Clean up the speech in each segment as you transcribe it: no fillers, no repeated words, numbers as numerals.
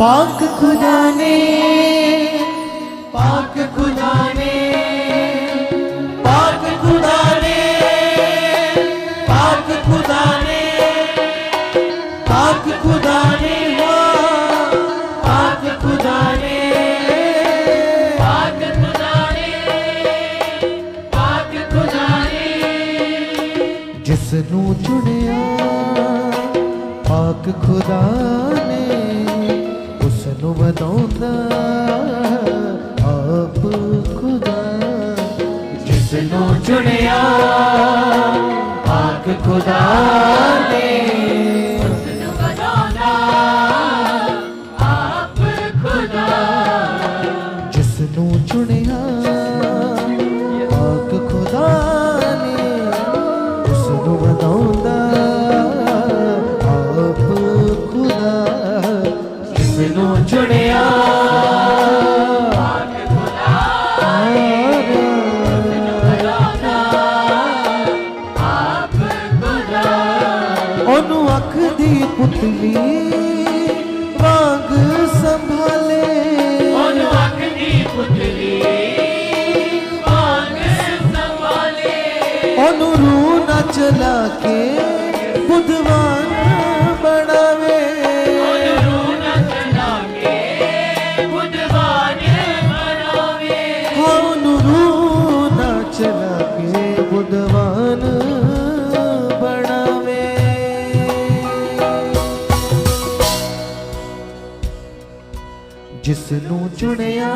पाक खुदा ने, पाक खुदा ने, पाक खुदा ने, पाक खुदा ने, पाक खुदा ने, पाक खुदा ने, पाक खुदा ने, पाक खुदा ने, जिसनू चुनिया पाक खुदा ने उसनू वधाउंदा आप खुदा। जिसनू चुनिया पाक खुदा ने उसनू वधाउंदा आप खुदा। जिसनू चुनिया पाक खुदा ने उसनू वधाउंदा आप खुदा। जिसनू चुनिया पाक खुदा ने उसनू वधाउंदा आप खुदा। ओनू अख दी पुतली वांग संभाले, ओनू अख दी पुतली वांग संभाले। ओनू रूह न चला के बुधवान बनावे, ओनू रूह न चला के बुधवान बनावे। ओनू रूह न चला के बुधवान बनावे। जिसनू चुनिया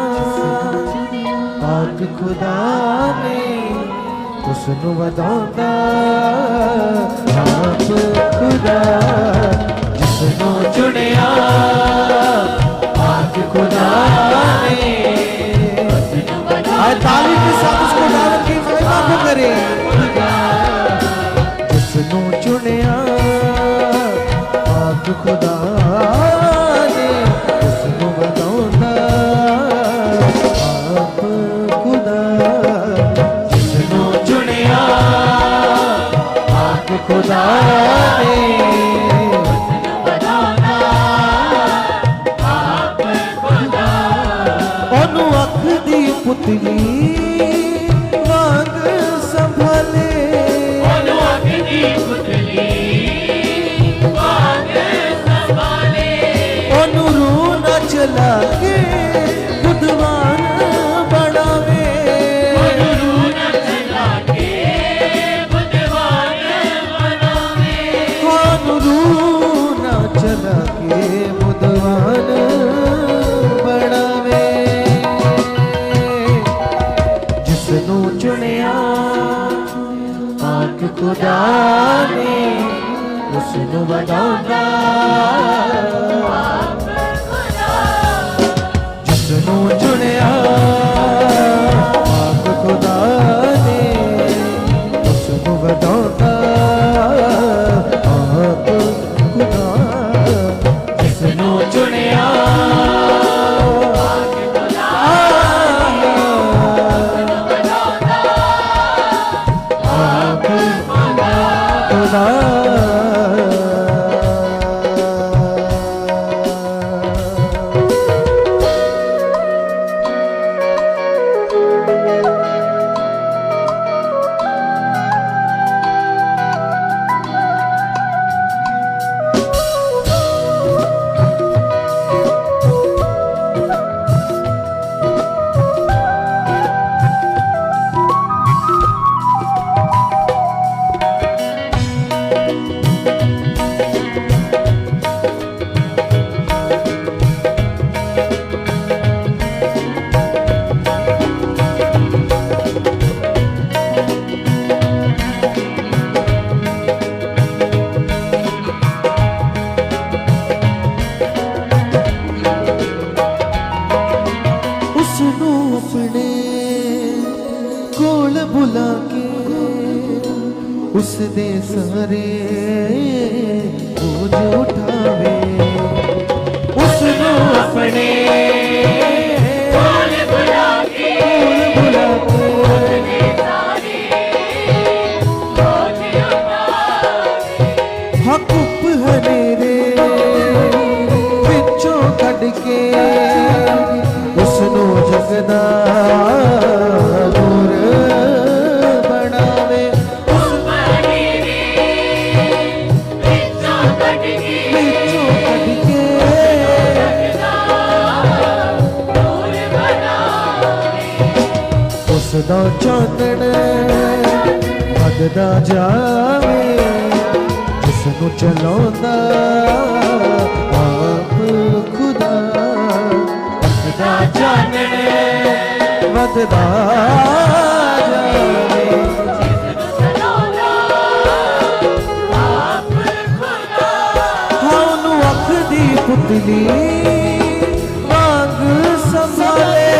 पाक खुदा ने उसनू वधाउंदा आप खुदा। जिसनू चुनिया पाक खुदा ने उसनू वधाउंदा। ताली के साथ उसको डाल के महिमा को करे। जिसनू चुनिया पाक खुदा ने उसनू वधाउंदा आप खुदा। जिसनू चुनिया पाक खुदा ने उसनू वधाउंदा आप खुदा। ओनू अख दी पुतली वांग संभाले, ओनू अख दी पुतली वांग संभाले। ओनू रूह न चला के बुधवान बनावे, ओनू रूह न चला के बुधवान बनावे। ओनू रूह न चला के बुधवान बनावे। जिसनू चुनिया पाक खुदा ने उसनू वधाउंदा आप खुदा। जिसनू चुनिया पाक खुदा ने उसनू वधाउंदा आप खुदा। जिसनू चुनिया पाक खुदा ने उसनू वधाउंदा आप खुदा। उसनू अपने कोल बुला के उसदे सारे बोझ उठावे। उसनू अपने कोल बुला के उसदे सारे बोझ उठावे। हकुप हनेरे विचों कढ़ ਦਾ ਚਾਨਣ ਵੱਧਦਾ ਜਾਵੇ ਜਿਸ ਨੂੰ ਚਲਾਉਂਦਾ ਆਪ ਖੁਦਾ ਵੱਧਦਾ ਚਾਨਣ ਵੱਧਦਾ ਜਾਵੇ पुतली वांग संभाले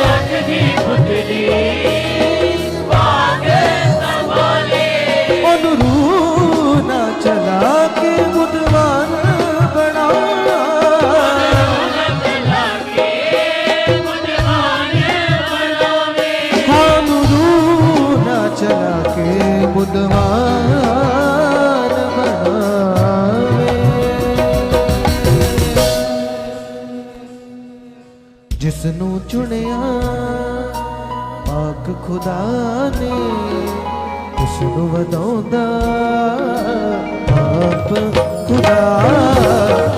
अख दी पुतली वांग संभाले ओनु रूह ना चला के बुद्धवान बना ओनु रूह ना चला के बुद्धवान जिसनू चुनिया पाक खुदा ने उसनू वधाउंदा आप खुदा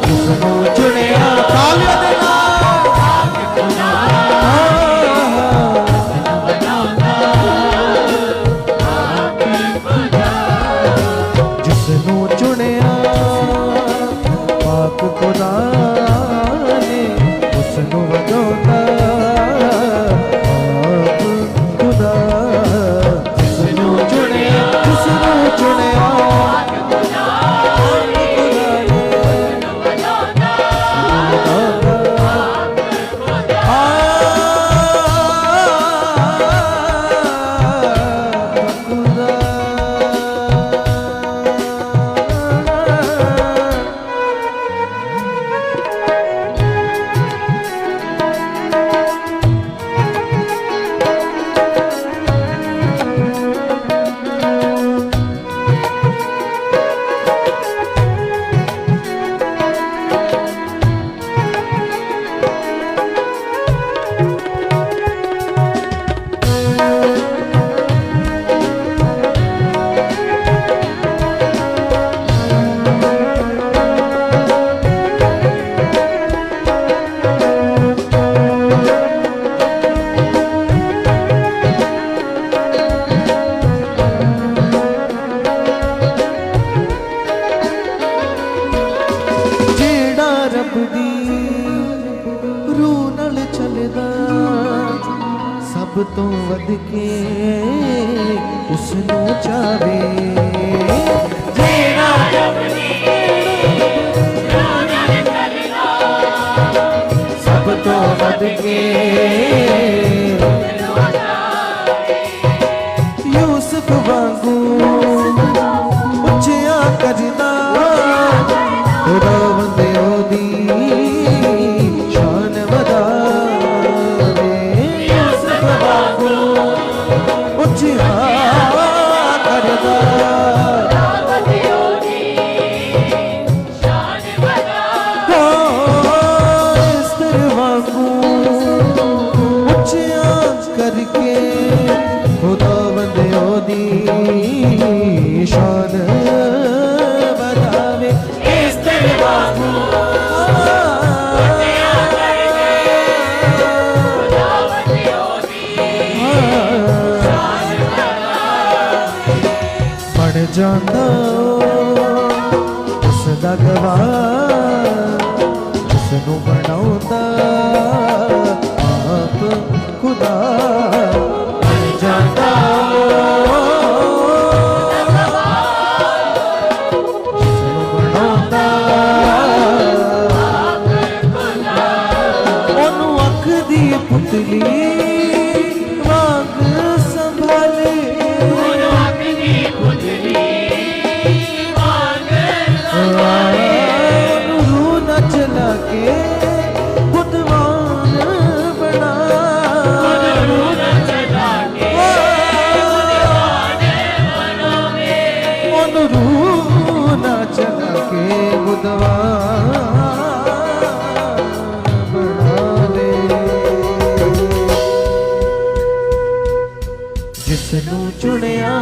जिसनू चुनिया तालियां दे नाल पाक खुदा जिसनू चुनिया पाक खुदा ने उसनू वधाउंदा सब तो वध के उसनू चावे जेड़ा सब तो वध के यूसुफ वांगू उच्चिया करदा खुदा वंदे ओदी शान वदा करके खुदा बंदे ओदी शान बतावे इस तरह बन जाता उसदा गवाह उसनू बनाउंदा आप खुदा बन जाता उसनू बनाउंदा ओनू अख दी पुतली वांग संभाले चला के बुद्धवान बना ना चला के बुद्धवान बना ले जिसनू चुनिया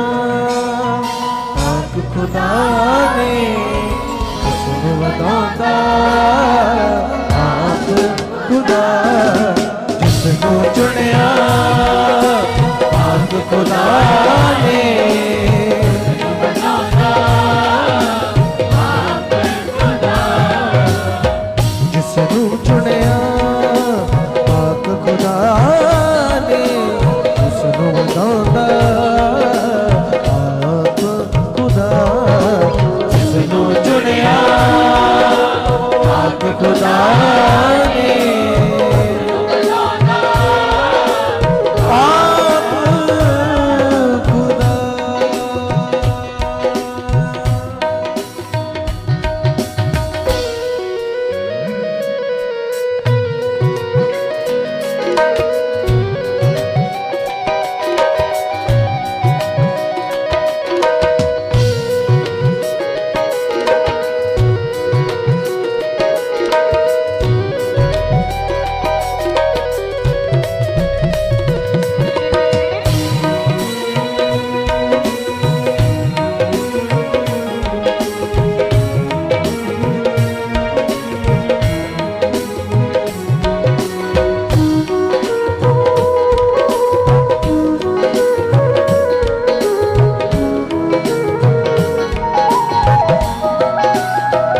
पाक खुदा ने उसनू वधाउंदा आप खुदा जिसनू चुनिया खुदा ने जिसनू चुनिया पाक खुदा ने उसनू बनांदा आप खुदा जिसनू चुनिया पाक खुदा ने आप खुदा।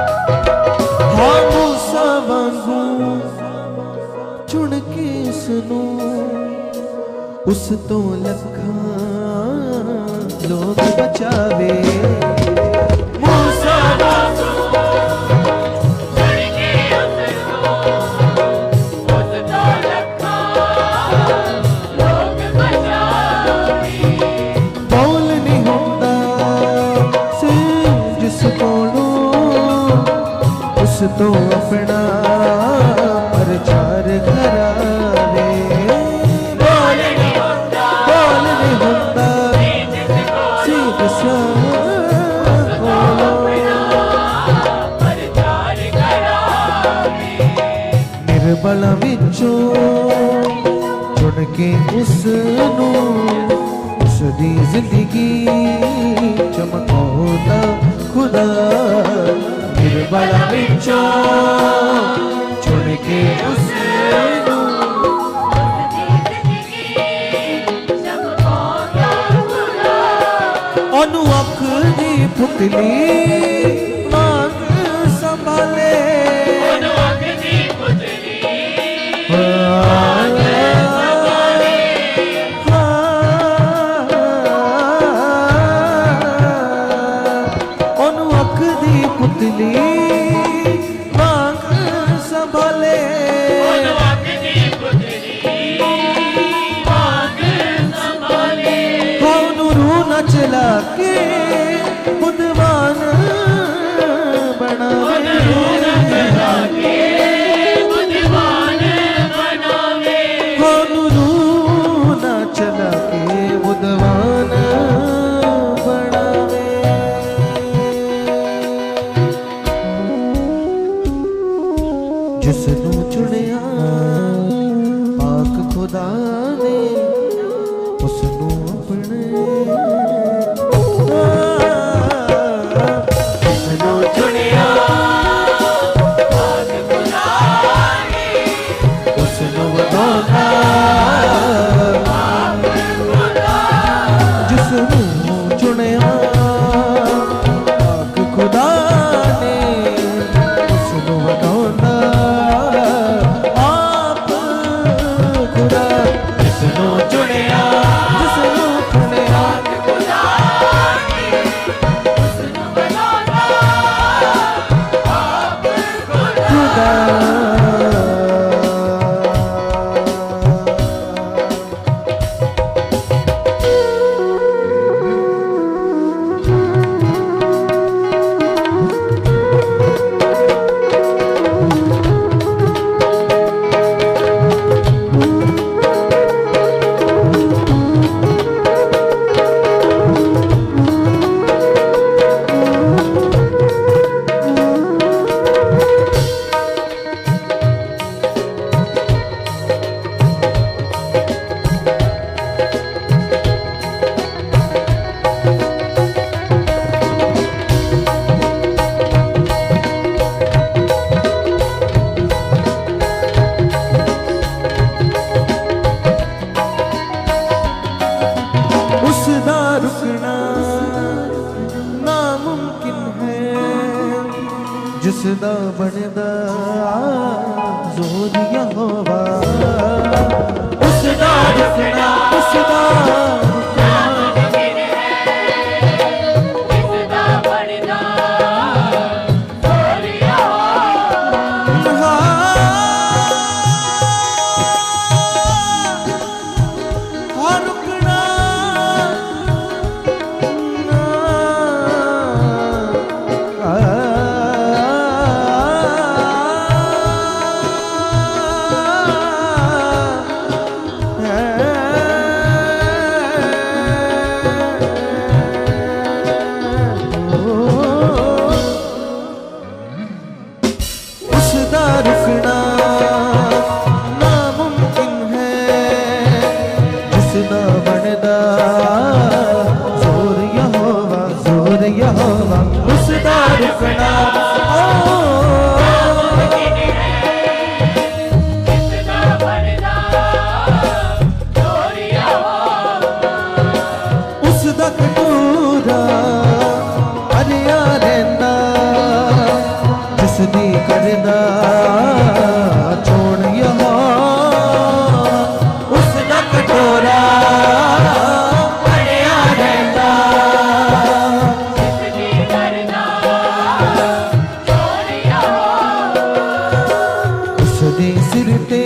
हाँ मूसा वांगू चुन के सुनू उस तो लखां लोग बचावे मूसा वांगू बोल नहीं होता से जिस कोलों उस तो अपना प्रचार करावे बोल नहीं होता सीध सा निर्बल विचों चुन के उसनू उसदी जिंदगी चमकाउंदा खुदा निर्बल विचों चुन के उसनू ओनू अख दी पुतली मांग संभाले ओनू अख दी पुतली मांग संभाले ओनू रूह न चला के बुद्धवान बनावे ओनू रूह न चला के बुद्धवान बनावे जिसनू चुनिया पाक खुदा ने उसनू अपने जिसनू चुनिया पाक खुदा ने उसनू बनांदा जिसनू चुनिया पाक खुदा ने उसनू बनांदा आप खुदा जिसनू चुनिया जिसदा बनदा जोर यहोवा उसदा रुकना उसदा जिसदा बनदा जोर यहोवा हाँ रुकना उसदा रुकना नामुमकिन है जिसदा बनदा जोर यहोवा उसदा रुकना जिसदा बनदा जोर यहोवा उसदा कटोरा भरिया रहंदा जिसदी करदा चोण यहोवा उसदा कटोरा भरिया रहंदा जिसदी करदा जोर यहोवा उसदे सिर ते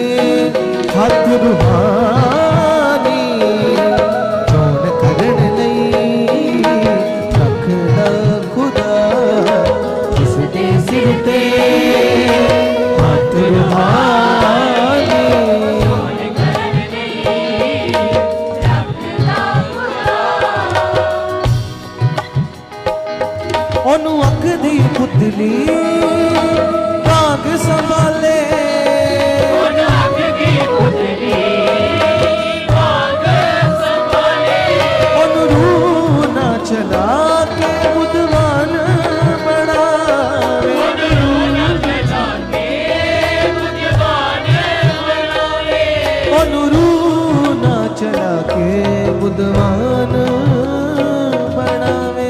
हथ रुहानी चोण करन लई रखदा खुदा उसदे सिर ते हथ रुहानी ਉਹਨੂੰ ਅੱਖ ਦੀ ਪੁਤਲੀ ਭਾਗ ਸੰਭਾਲੇ नाग की पुतली भाग संभाले ਉਹਨੂੰ ਰੂਹ ਨਾ ਚਲਾ ਕੇ ਬੁੱਧਵਾਨ ਬਣਾਵੇ ਉਹਨੂੰ ਰੂਹ ਨਾ ਚਲਾ ਕੇ ਬੁੱਧਵਾਨ ਬਣਾਵੇ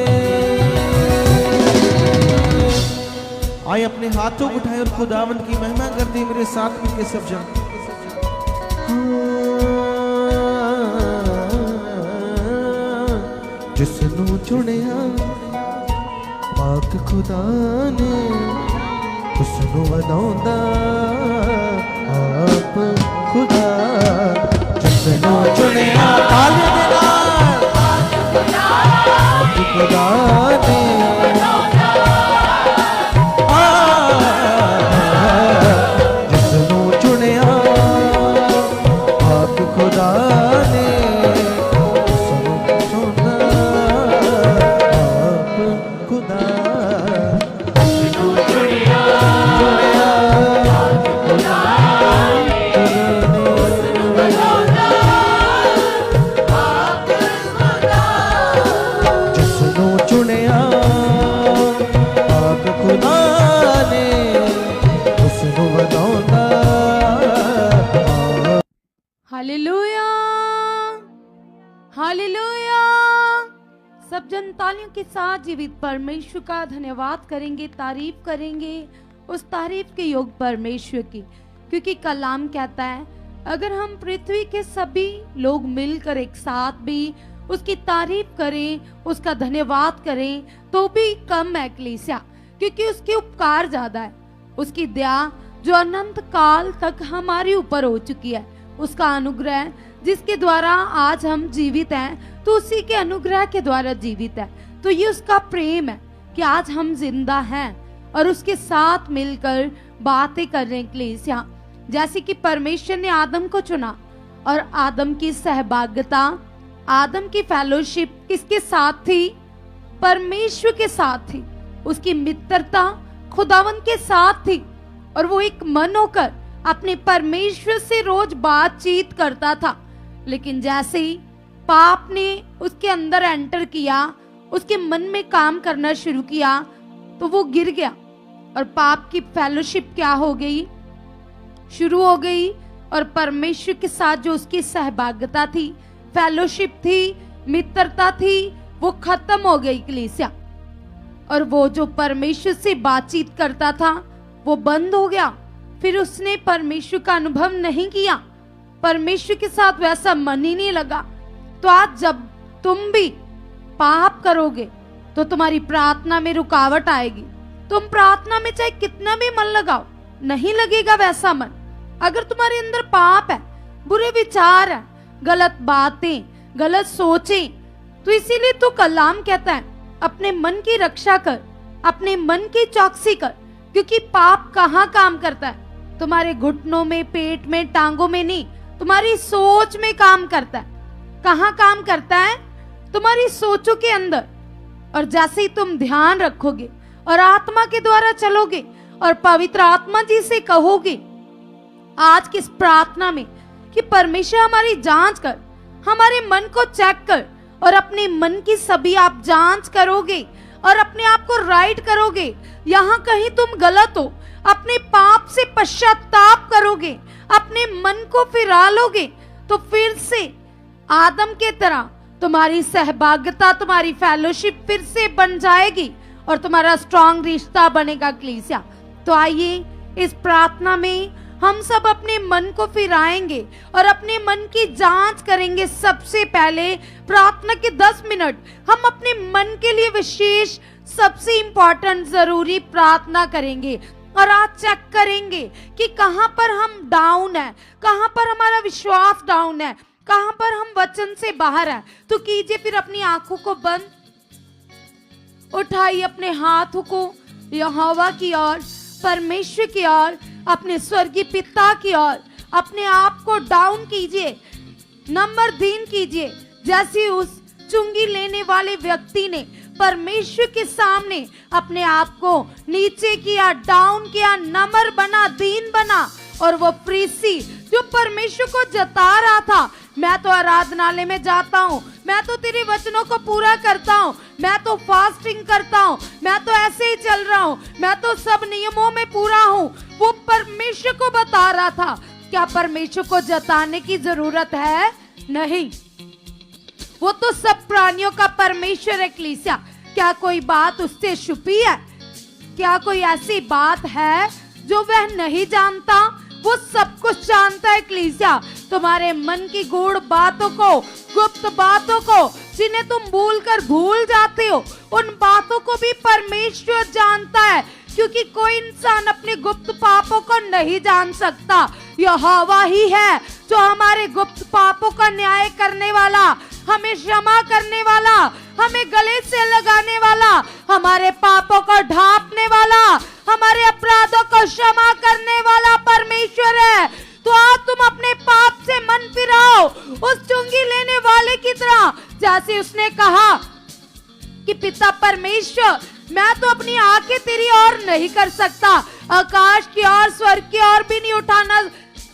आइए अपने हाथों को उठाएं और खुदावंद की महिमा करते हैं मेरे साथ मिलके सब जन जिसनू चुनिया पाक खुदा ने उसनू वधाउंदा आप खुदा जिसनू चुनिया तालियां दे नाल पाक खुदा ने जिसनू चुनिया आप खुदा ने उसनू चुनदा आप खुदा जिसनू चुनिया आप खुदा ने उसनू वधाउंदा हालेलुया हालेलुया। सब जन तालियों के साथ जीवित परमेश्वर का धन्यवाद करेंगे, तारीफ करेंगे उस तारीफ के योग परमेश्वर की, क्योंकि कलाम कहता है अगर हम पृथ्वी के सभी लोग मिलकर एक साथ भी उसकी तारीफ करें, उसका धन्यवाद करें तो भी कम है कलीसिया, क्योंकि उसके उपकार ज्यादा है, उसकी दया जो अनंत काल तक हमारे ऊपर हो चुकी है, उसका अनुग्रह जिसके द्वारा आज हम जीवित हैं, तो उसी के अनुग्रह के द्वारा जीवित है। तो ये उसका प्रेम है कि आज हम जिंदा हैं और उसके साथ मिलकर बातें कर रहे हैं कलीसिया। जैसे कि परमेश्वर ने आदम को चुना और आदम की सहभागिता, आदम की फेलोशिप किसके साथ थी? परमेश्वर के साथ थी। उसकी मित्रता खुदावन के साथ थी और वो एक मन होकर अपने परमेश्वर से रोज बातचीत करता था। लेकिन जैसे ही पाप ने उसके अंदर एंटर किया, उसके मन में काम करना शुरू किया, तो वो गिर गया और पाप की फेलोशिप क्या हो गई? शुरू हो गई। और परमेश्वर के साथ जो उसकी सहभागिता थी, फेलोशिप थी, मित्रता थी, वो खत्म हो गई कलीसिया। और वो जो परमेश्वर से बातचीत करता था वो बंद हो गया। फिर उसने परमेश्वर का अनुभव नहीं किया, परमेश्वर के साथ वैसा मन ही नहीं लगा। तो आज जब तुम भी पाप करोगे तो तुम्हारी प्रार्थना में रुकावट आएगी। तुम प्रार्थना में चाहे कितना भी मन लगाओ, नहीं लगेगा वैसा मन। अगर तुम्हारे अंदर पाप है, बुरे विचार है, गलत बातें, गलत सोचें, तो इसीलिए तो कलाम कहता है अपने मन की रक्षा कर, अपने मन की चौकसी कर, क्योंकि पाप कहाँ काम करता है? तुम्हारे घुटनों में, पेट में, टांगों में नहीं, तुम्हारी सोच में काम करता है। कहाँ काम करता है? तुम्हारी सोचों के अंदर। और जैसे ही तुम ध्यान रखोगे और आत्मा के द्वारा चलोगे और पवित्र आत्मा जी से कहोगे आज की इस प्रार्थना में कि परमेश्वर हमारी जांच कर, हमारे मन को चेक कर, और अपने मन की सभी आप जांच करोगे और अपने आप को राइट करोगे। यहाँ कहीं तुम गलत हो, अपने पाप से पश्चाताप करोगे, अपने मन को फिरा लोगे, तो फिर से आदम के तरह तुम्हारी सहभागिता, तुम्हारी फेलोशिप फिर से बन जाएगी और तुम्हारा स्ट्रॉन्ग रिश्ता बनेगा कलीसिया। तो आइए इस प्रार्थना में हम सब अपने मन को फिराएंगे और अपने मन की जांच करेंगे। सबसे पहले प्रार्थना के 10 मिनट हम अपने मन के लिए विशेष, सबसे इंपॉर्टेंट, जरूरी प्रार्थना करेंगे और आज चेक करेंगे कि कहां पर हम डाउन है, कहां पर हमारा विश्वास डाउन है, कहां पर हम वचन से बाहर है। तो कीजिए फिर अपनी आंखों को बंद, उठाइए अपने हाथों को यहोवा की ओर, परमेश्वर की ओर, अपने स्वर्गीय पिता की ओर अपने आप को डाउन कीजिए, नंबर दीन कीजिए। जैसे उस चुंगी लेने वाले व्यक्ति ने परमेश्वर के सामने अपने आप को नीचे किया, डाउन किया, नम्र बना, दीन बना, और वो फरीसी जो परमेश्वर को जता रहा था, मैं तो आराधनालय में जाता हूँ, मैं तो तेरे वचनों को पूरा करता हूँ, मैं तो फास्टिंग करता हूँ, मैं तो ऐसे ही चल रहा हूँ, मैं तो सब नियमों में पूरा हूँ, वो परमेश्वर को बता रहा था। क्या परमेश्वर को जताने की जरूरत है? नहीं, वो तो सब प्राणियों का परमेश्वर है कलीसिया। क्या कोई बात उससे छुपी है? क्या कोई ऐसी बात है जो वह नहीं जानता? वो सब कुछ जानता है कलीसिया। तुम्हारे मन की गूढ़ बातों को, गुप्त बातों को, जिन्हें तुम भूल जाते हो, उन बातों को भी परमेश्वर जानता है, क्योंकि कोई इंसान अपने गुप्त पापों को नहीं जान सकता। यहोवा ही है जो हमारे गुप्त पापों का न्याय करने वाला, हमें क्षमा करने वाला, हमें गले से लगाने वाला, हमारे पापों को ढांपने वाला, हमारे अपराधों को क्षमा करने वाला परमेश्वर है। तो आज तुम अपने पाप से मन फिराओ उस चुंगी लेने वाले की तरह, जैसे उसने कहा कि पिता परमेश्वर, मैं तो अपनी आंखें तेरी ओर नहीं कर सकता, आकाश की ओर, स्वर्ग की ओर भी नहीं उठाना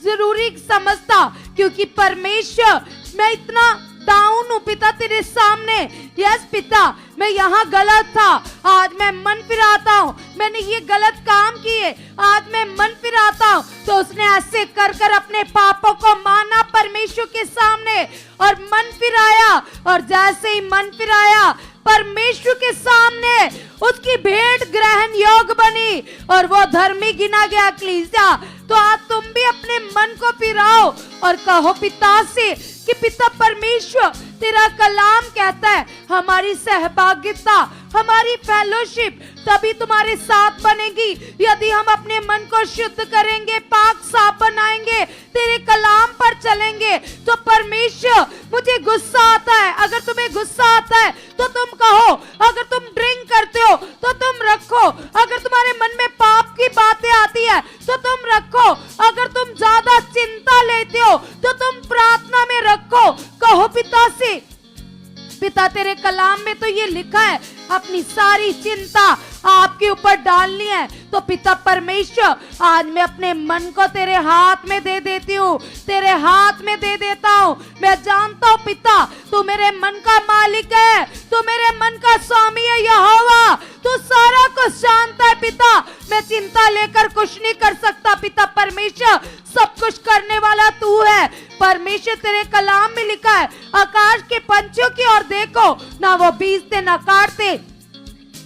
जरूरी समझता, क्योंकि परमेश्वर मैं इतना डाउन हूँ पिता तेरे सामने। यस पिता, मैं यहाँ गलत था, आज मैं मन फिराता हूँ, मैंने ये गलत काम किए, आज मैं मन फिराता हूँ। तो उसने ऐसे कर कर अपने पापों को माना परमेश्वर के सामने और मन फिराया, और जैसे ही मन फिराया परमेश्वर के सामने उसकी भेंट ग्रहण योग्य बनी और वो धर्मी गिना गया कलीसिया। तो आज तुम भी अपने मन को फिराओ और कहो पिता से कि पिता परमेश्वर, तेरा कलाम कहता है हमारी सहभागिता, हमारी फेलोशिप तभी तुम्हारे साथ बनेगी यदि हम अपने मन को शुद्ध करेंगे, पाक साफ बनाएंगे, तेरे कलाम पर चलेंगे। तो परमेश्वर, मुझे गुस्सा आता है, अगर तुम्हें गुस्सा आता है तो तुम कहो, अगर तुम ड्रिंक करते हो तो तुम रखो, अगर तुम्हारे मन में पाप की बातें आती है तो तुम रखो, अगर तुम ज्यादा चिंता लेते हो तो तुम प्रार्थना में रखो। कहो पिता से, पिता तेरे कलाम में तो ये लिखा है अपनी सारी चिंता आपके ऊपर डालनी है। तो पिता परमेश्वर, आज मैं अपने मन को तेरे हाथ में दे देती हूँ, तेरे हाथ में दे देता हूँ। मैं जानता हूँ पिता, तू मेरे मन का मालिक है, तू मेरे मन का स्वामी है यहोवा, तू सारा कुछ जानता है पिता। मैं चिंता लेकर कुछ नहीं कर सकता पिता परमेश्वर, सब कुछ करने वाला तू है परमेश्वर। तेरे कलाम में लिखा है आकाश के पंछियों की ओर देखो, ना वो बीजते ना काटते,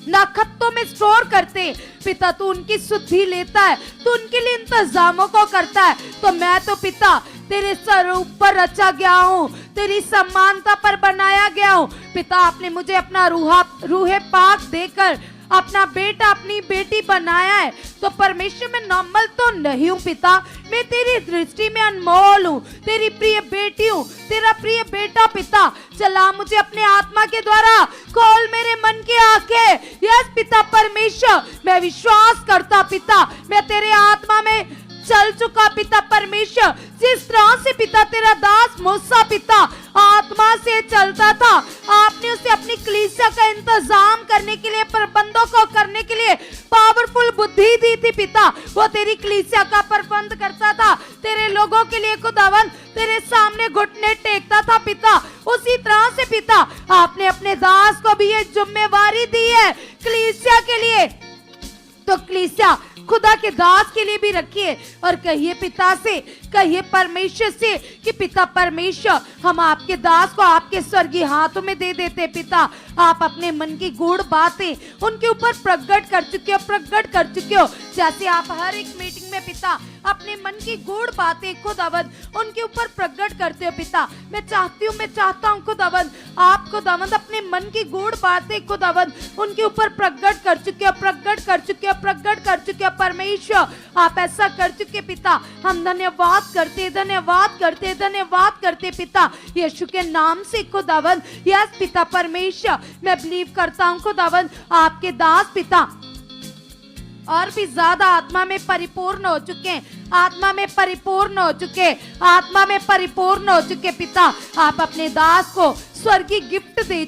नक्षत्रों में स्टोर करते। पिता तू उनकी शुद्धि लेता है, तू उनके लिए इंतजामों को करता है। तो मैं तो पिता तेरे स्वरूप पर रचा गया हूँ, तेरी समानता पर बनाया गया हूँ। पिता आपने मुझे अपना रूहे पाक देकर अपना बेटा अपनी बेटी बनाया है। तो परमेश्वर मैं नॉर्मल तो नहीं हूँ पिता, मैं तेरी दृष्टि में अनमोल हूँ, तेरी प्रिय बेटी हूँ, तेरा प्रिय बेटा। पिता चला मुझे अपने आत्मा के द्वारा, खोल मेरे मन की आंखें। यस पिता परमेश्वर, मैं विश्वास करता पिता, मैं तेरे आत्मा में चल चुका पिता परमेश्वर। जिस तरह से पिता तेरा दास मूसा पिता आत्मा से चलता था, आपने उसे अपनी कलीसिया का इंतजाम करने के लिए, प्रबंधों को करने के लिए पावरफुल बुद्धि दी थी पिता। वो तेरी कलीसिया का प्रबंध करता था, तेरे लोगों के लिए खुदावन तेरे सामने घुटने टेकता था पिता। उसी तरह से पिता आपने अपने दास को भी ये जिम्मेवारी दी है कलीसिया के लिए। तो कलीसिया खुदा के दास के लिए भी रखिए और कहिए पिता से, कहिए परमेश्वर से कि पिता परमेश्वर हम आपके दास को आपके स्वर्गीय हाथों में दे देते। पिता आप अपने मन की गूढ़ बातें उनके ऊपर प्रकट कर चुके हो। जैसे आप हर एक मीटिंग में पिता अपने मन की गूढ़ बातें खुदावंद उनके ऊपर प्रकट करते हो पिता। मैं चाहता हूँ खुदावंद आप खुदावंद अपने मन की गूढ़ बातें खुदावंद उनके ऊपर प्रकट कर चुके हो परमेश्वर। आप ऐसा कर चुके पिता, हम धन्यवाद करते पिता यीशु के नाम से खुदावंद। यस पिता परमेश्वर, मैं बिलीव करता हूँ खुदावंद आपके दास पिता और भी ज्यादा आत्मा में परिपूर्ण हो चुके पिता। आप अपने दास को स्वर्गीय गिफ्ट दे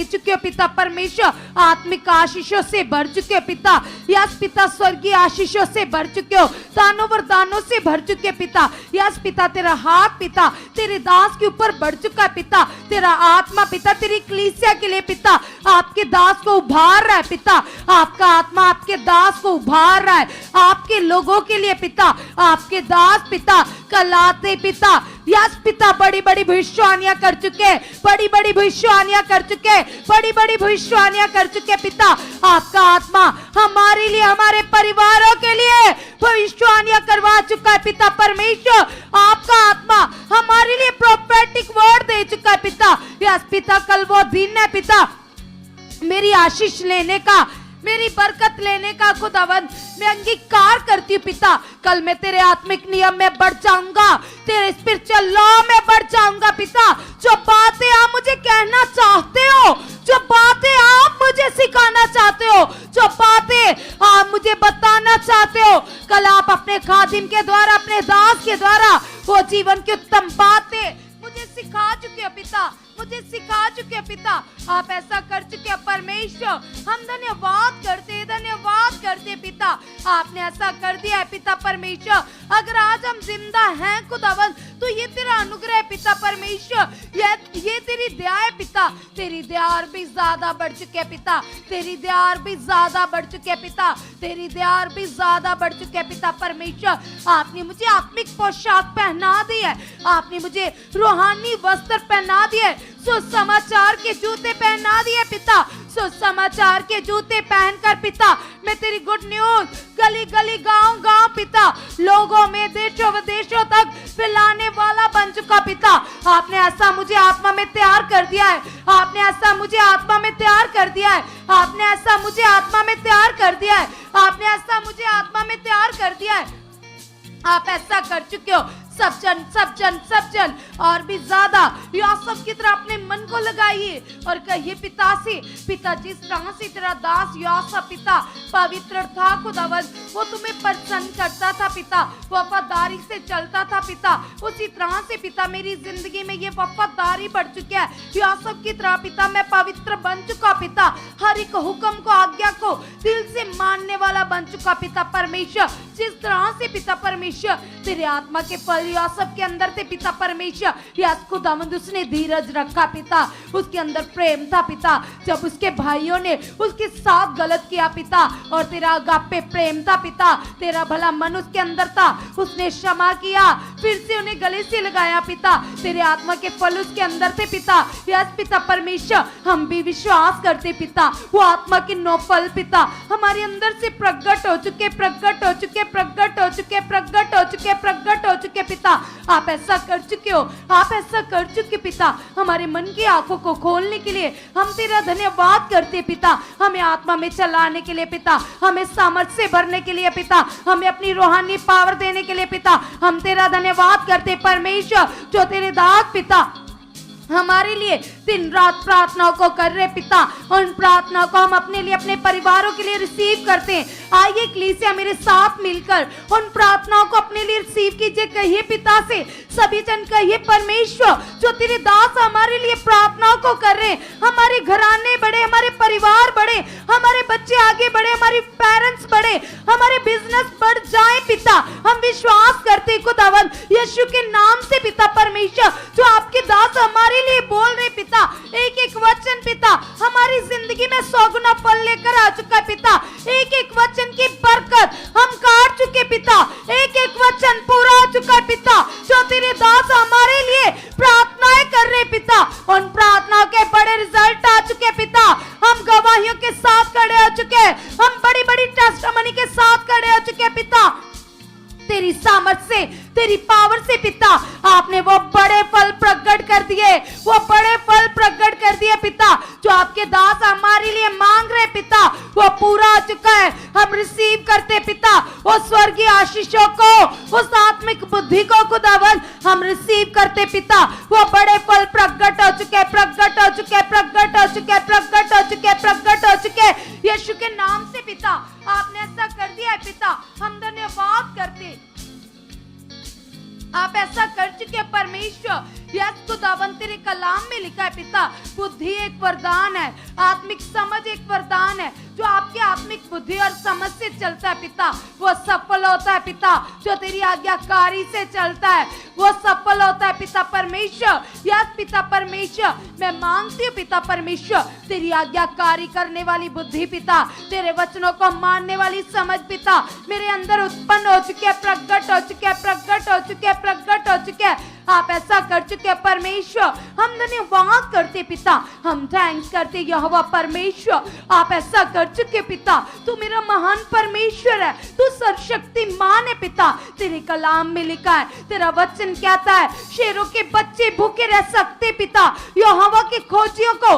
चुके पिता परमेश्वर। आत्मिक आशीषों से भर चुके पिता। यस पिता स्वर्गीय आशीषों से भर चुके हो, दानों वरदानों से भर चुके पिता। यस पिता तेरा हाथ पिता तेरे दास के ऊपर बढ़ चुका है पिता। तेरा आत्मा पिता तेरी कलीसिया के लिए पिता आपके दास को उभार रहा है पिता। आपका आत्मा आपके दास को उभार रहा है आपके लोगों के लिए पिता। आपके दास पिता कल आते पिता यस पिता बड़ी बड़ी भविष्यवाणियां कर चुके पिता। आपका आत्मा हमारे लिए, हमारे परिवारों के लिए भविष्यवाणियां करवा चुका है पिता परमेश्वर। आपका आत्मा हमारे लिए प्रोफेटिक वर्ड दे चुका है पिता। यस पिता कल वो दिन है पिता मेरी आशीष लेने का, मेरी बरकत लेने का खुदावंद मैं अंगीकार करती हूँ पिता। कल मैं तेरे आत्मिक नियम में बढ़ जाऊंगा, तेरे स्पिरिचुअल लॉ में बढ़ जाऊंगा पिता। जो बातें आप मुझे कहना चाहते हो, जो बातें आप मुझे सिखाना चाहते हो, जो बातें आप मुझे बताना चाहते हो, कल आप अपने खादिम के द्वारा, अपने दास के द्वारा वो जीवन की उत्तम बातें मुझे सिखा चुके हो पिता। आप ऐसा कर चुके हो परमेश्वर। हम धन्यवाद करते पिता। आपने ऐसा कर दिया है पिता परमेश्वर। अगर आज हम जिंदा हैं खुदावंद तो ये तेरा अनुग्रह है पिता परमेश्वर। ये तेरी दया है पिता। तेरी दया और भी ज्यादा बढ़ चुके हैं पिता। तेरी दया और भी ज्यादा बढ़ चुके हैं पिता परमेश्वर। आपने मुझे आत्मिक पोशाक पहना दी है, आपने मुझे रूहानी वस्त्र पहना दिए, सुसमाचार के जूते पहना दिए पिता। सुसमाचार के जूते पहनकर पिता मैं तेरी गुड न्यूज गली गली गांव पिता लोगों में देशों विदेशों तक फैलाने वाला बन चुका पिता। आपने ऐसा मुझे आत्मा में तैयार कर दिया है। आप ऐसा कर चुके हो। सब जन और भी ज्यादा यूसुफ की तरह अपने मन को लगाइए और कहिए पिता से, पिता जिस तरह से तेरा दास यूसुफ पिता पवित्र था खुदावंद, वो तुम्हें प्रसन्न करता था पिता, वफादारी से चलता था पिता, उसी तरह से पिता मेरी जिंदगी में ये वफादारी बढ़ चुकी है। यूसुफ की तरह पिता मैं पवित्र बन चुका पिता, हर एक हुक्म को, आज्ञा को दिल से मानने वाला बन चुका पिता परमेश्वर। जिस तरह से पिता परमेश्वर तेरे आत्मा के फल यूसुफ के अंदर थे पिता परमेश्वर, यस खुदावंद उसने धीरज रखा पिता, उसके अंदर प्रेम था पिता। जब उसके भाइयों ने उसके साथ गलत किया पिता और तेरा अगापे प्रेम था पिता, तेरा भला मन उसके अंदर था, उसने क्षमा किया। फिर से उन्हें गले से लगाया पिता। तेरे आत्मा के फल उसके अंदर थे पिता। यस पिता परमेश्वर, हम भी विश्वास करते पिता, वो आत्मा के 9 फल पिता हमारे अंदर से प्रकट हो चुके, प्रकट हो चुके, प्रकट हो चुके, प्रकट हो चुके, प्रकट हो चुके पिता। आप ऐसा कर चुके हो, आप ऐसा कर चुके पिता। हमारे मन की आंखों को खोलने के लिए हम तेरा धन्यवाद करते पिता। हमें आत्मा में चलाने के लिए पिता, हमें सामर्थ्य से भरने के लिए पिता, हमें अपनी रूहानी पावर देने के लिए पिता, हम तेरा धन्यवाद करते परमेश्वर। जो तेरे दास पिता हमारे लिए दिन रात प्रार्थनाओं को कर रहे पिता, उन प्रार्थनाओं को हम अपने लिए, अपने परिवारों के लिए रिसीव करते हैं। आइए कलीसिया मेरे साथ मिलकर उन प्रार्थनाओं को अपने लिए रिसीव कीजिए। कहिए पिता से, सभी जन कहिए परमेश्वर, जो तेरे दास हमारे लिए प्रार्थनाओं को कर रहे हैं, हमारे घराने बढ़े, हमारे परिवार बढ़े, हमारे बच्चे आगे बढ़े, हमारे पेरेंट्स बढ़े, हमारे बिजनेस बढ़ जाए पिता। हम विश्वास करते खुदावन यीशु के नाम से पिता परमेश्वर, जो आपके दास हमारे लिए बोल रहे पिता, एक एक वचन पिता हमारी जिंदगी में 100 गुना फल लेकर आ चुका है पिता। एक एक वचन की बरकत हम काट चुके पिता, एक एक वचन पूरा हो चुका है पिता। जो तेरे दास हमारे लिए प्रार्थनाएं कर रहे पिता, उन प्रार्थनाओं के बड़े रिजल्ट आ चुके पिता। हम गवाहियों के साथ खड़े हो चुके, हम बड़ी बड़ी टेस्टिमनी के साथ खड़े हो चुके पिता। तेरी सामर्थ्य से, तेरी पावर से पिता, आपने वो बड़े फल प्रकट कर दिए, वो बड़े फल प्रकट कर दिए पिता। जो आपके दास हमारे लिए मांग रहे पिता, वो पूरा हो चुका है। हम रिसीव करते पिता वो स्वर्गीय आशीषों को, उस आत्मिक बुद्धि को खुदावन हम रिसीव करते पिता। वो बड़े फल प्रकट हो चुके, प्रकट हो चुके, प्रकट हो चुके, प्रकट हो चुके, प्रकट हो चुके यीशु के नाम से पिता। आपने ऐसा कर दिया है पिता, हम धन्यवाद करते। आप ऐसा कर चुके परमेश्वर। यस खुदावन, तेरे कलाम में लिखा है पिता, बुद्धि एक वरदान है, आत्मिक समझ एक वरदान है। जो आपके आत्मिक बुद्धि और समझ से चलता है पिता, वो सफल होता है पिता। जो तेरी आज्ञाकारी से चलता है, वो सफल होता है पिता परमेश्वर। यस पिता परमेश्वर, मैं मांगती हूँ पिता परमेश्वर, तेरी आज्ञाकारी करने वाली बुद्धि पिता, तेरे वचनों को मानने वाली समझ पिता मेरे अंदर उत्पन्न हो चुके, प्रकट हो चुके, प्रकट हो चुके, प्रकट हो चुके। आप ऐसा कर चुके परमेश्वर, हम धन्यवाद करते पिता, हम थैंक्स करते यहोवा परमेश्वर। आप ऐसा कर चुके पिता, तू मेरा महान परमेश्वर है, तू सर्वशक्तिमान है पिता। तेरे कलाम में लिखा है, तेरा वचन कहता है, शेरों के बच्चे भूखे रह सकते पिता, यहोवा के खोजियों को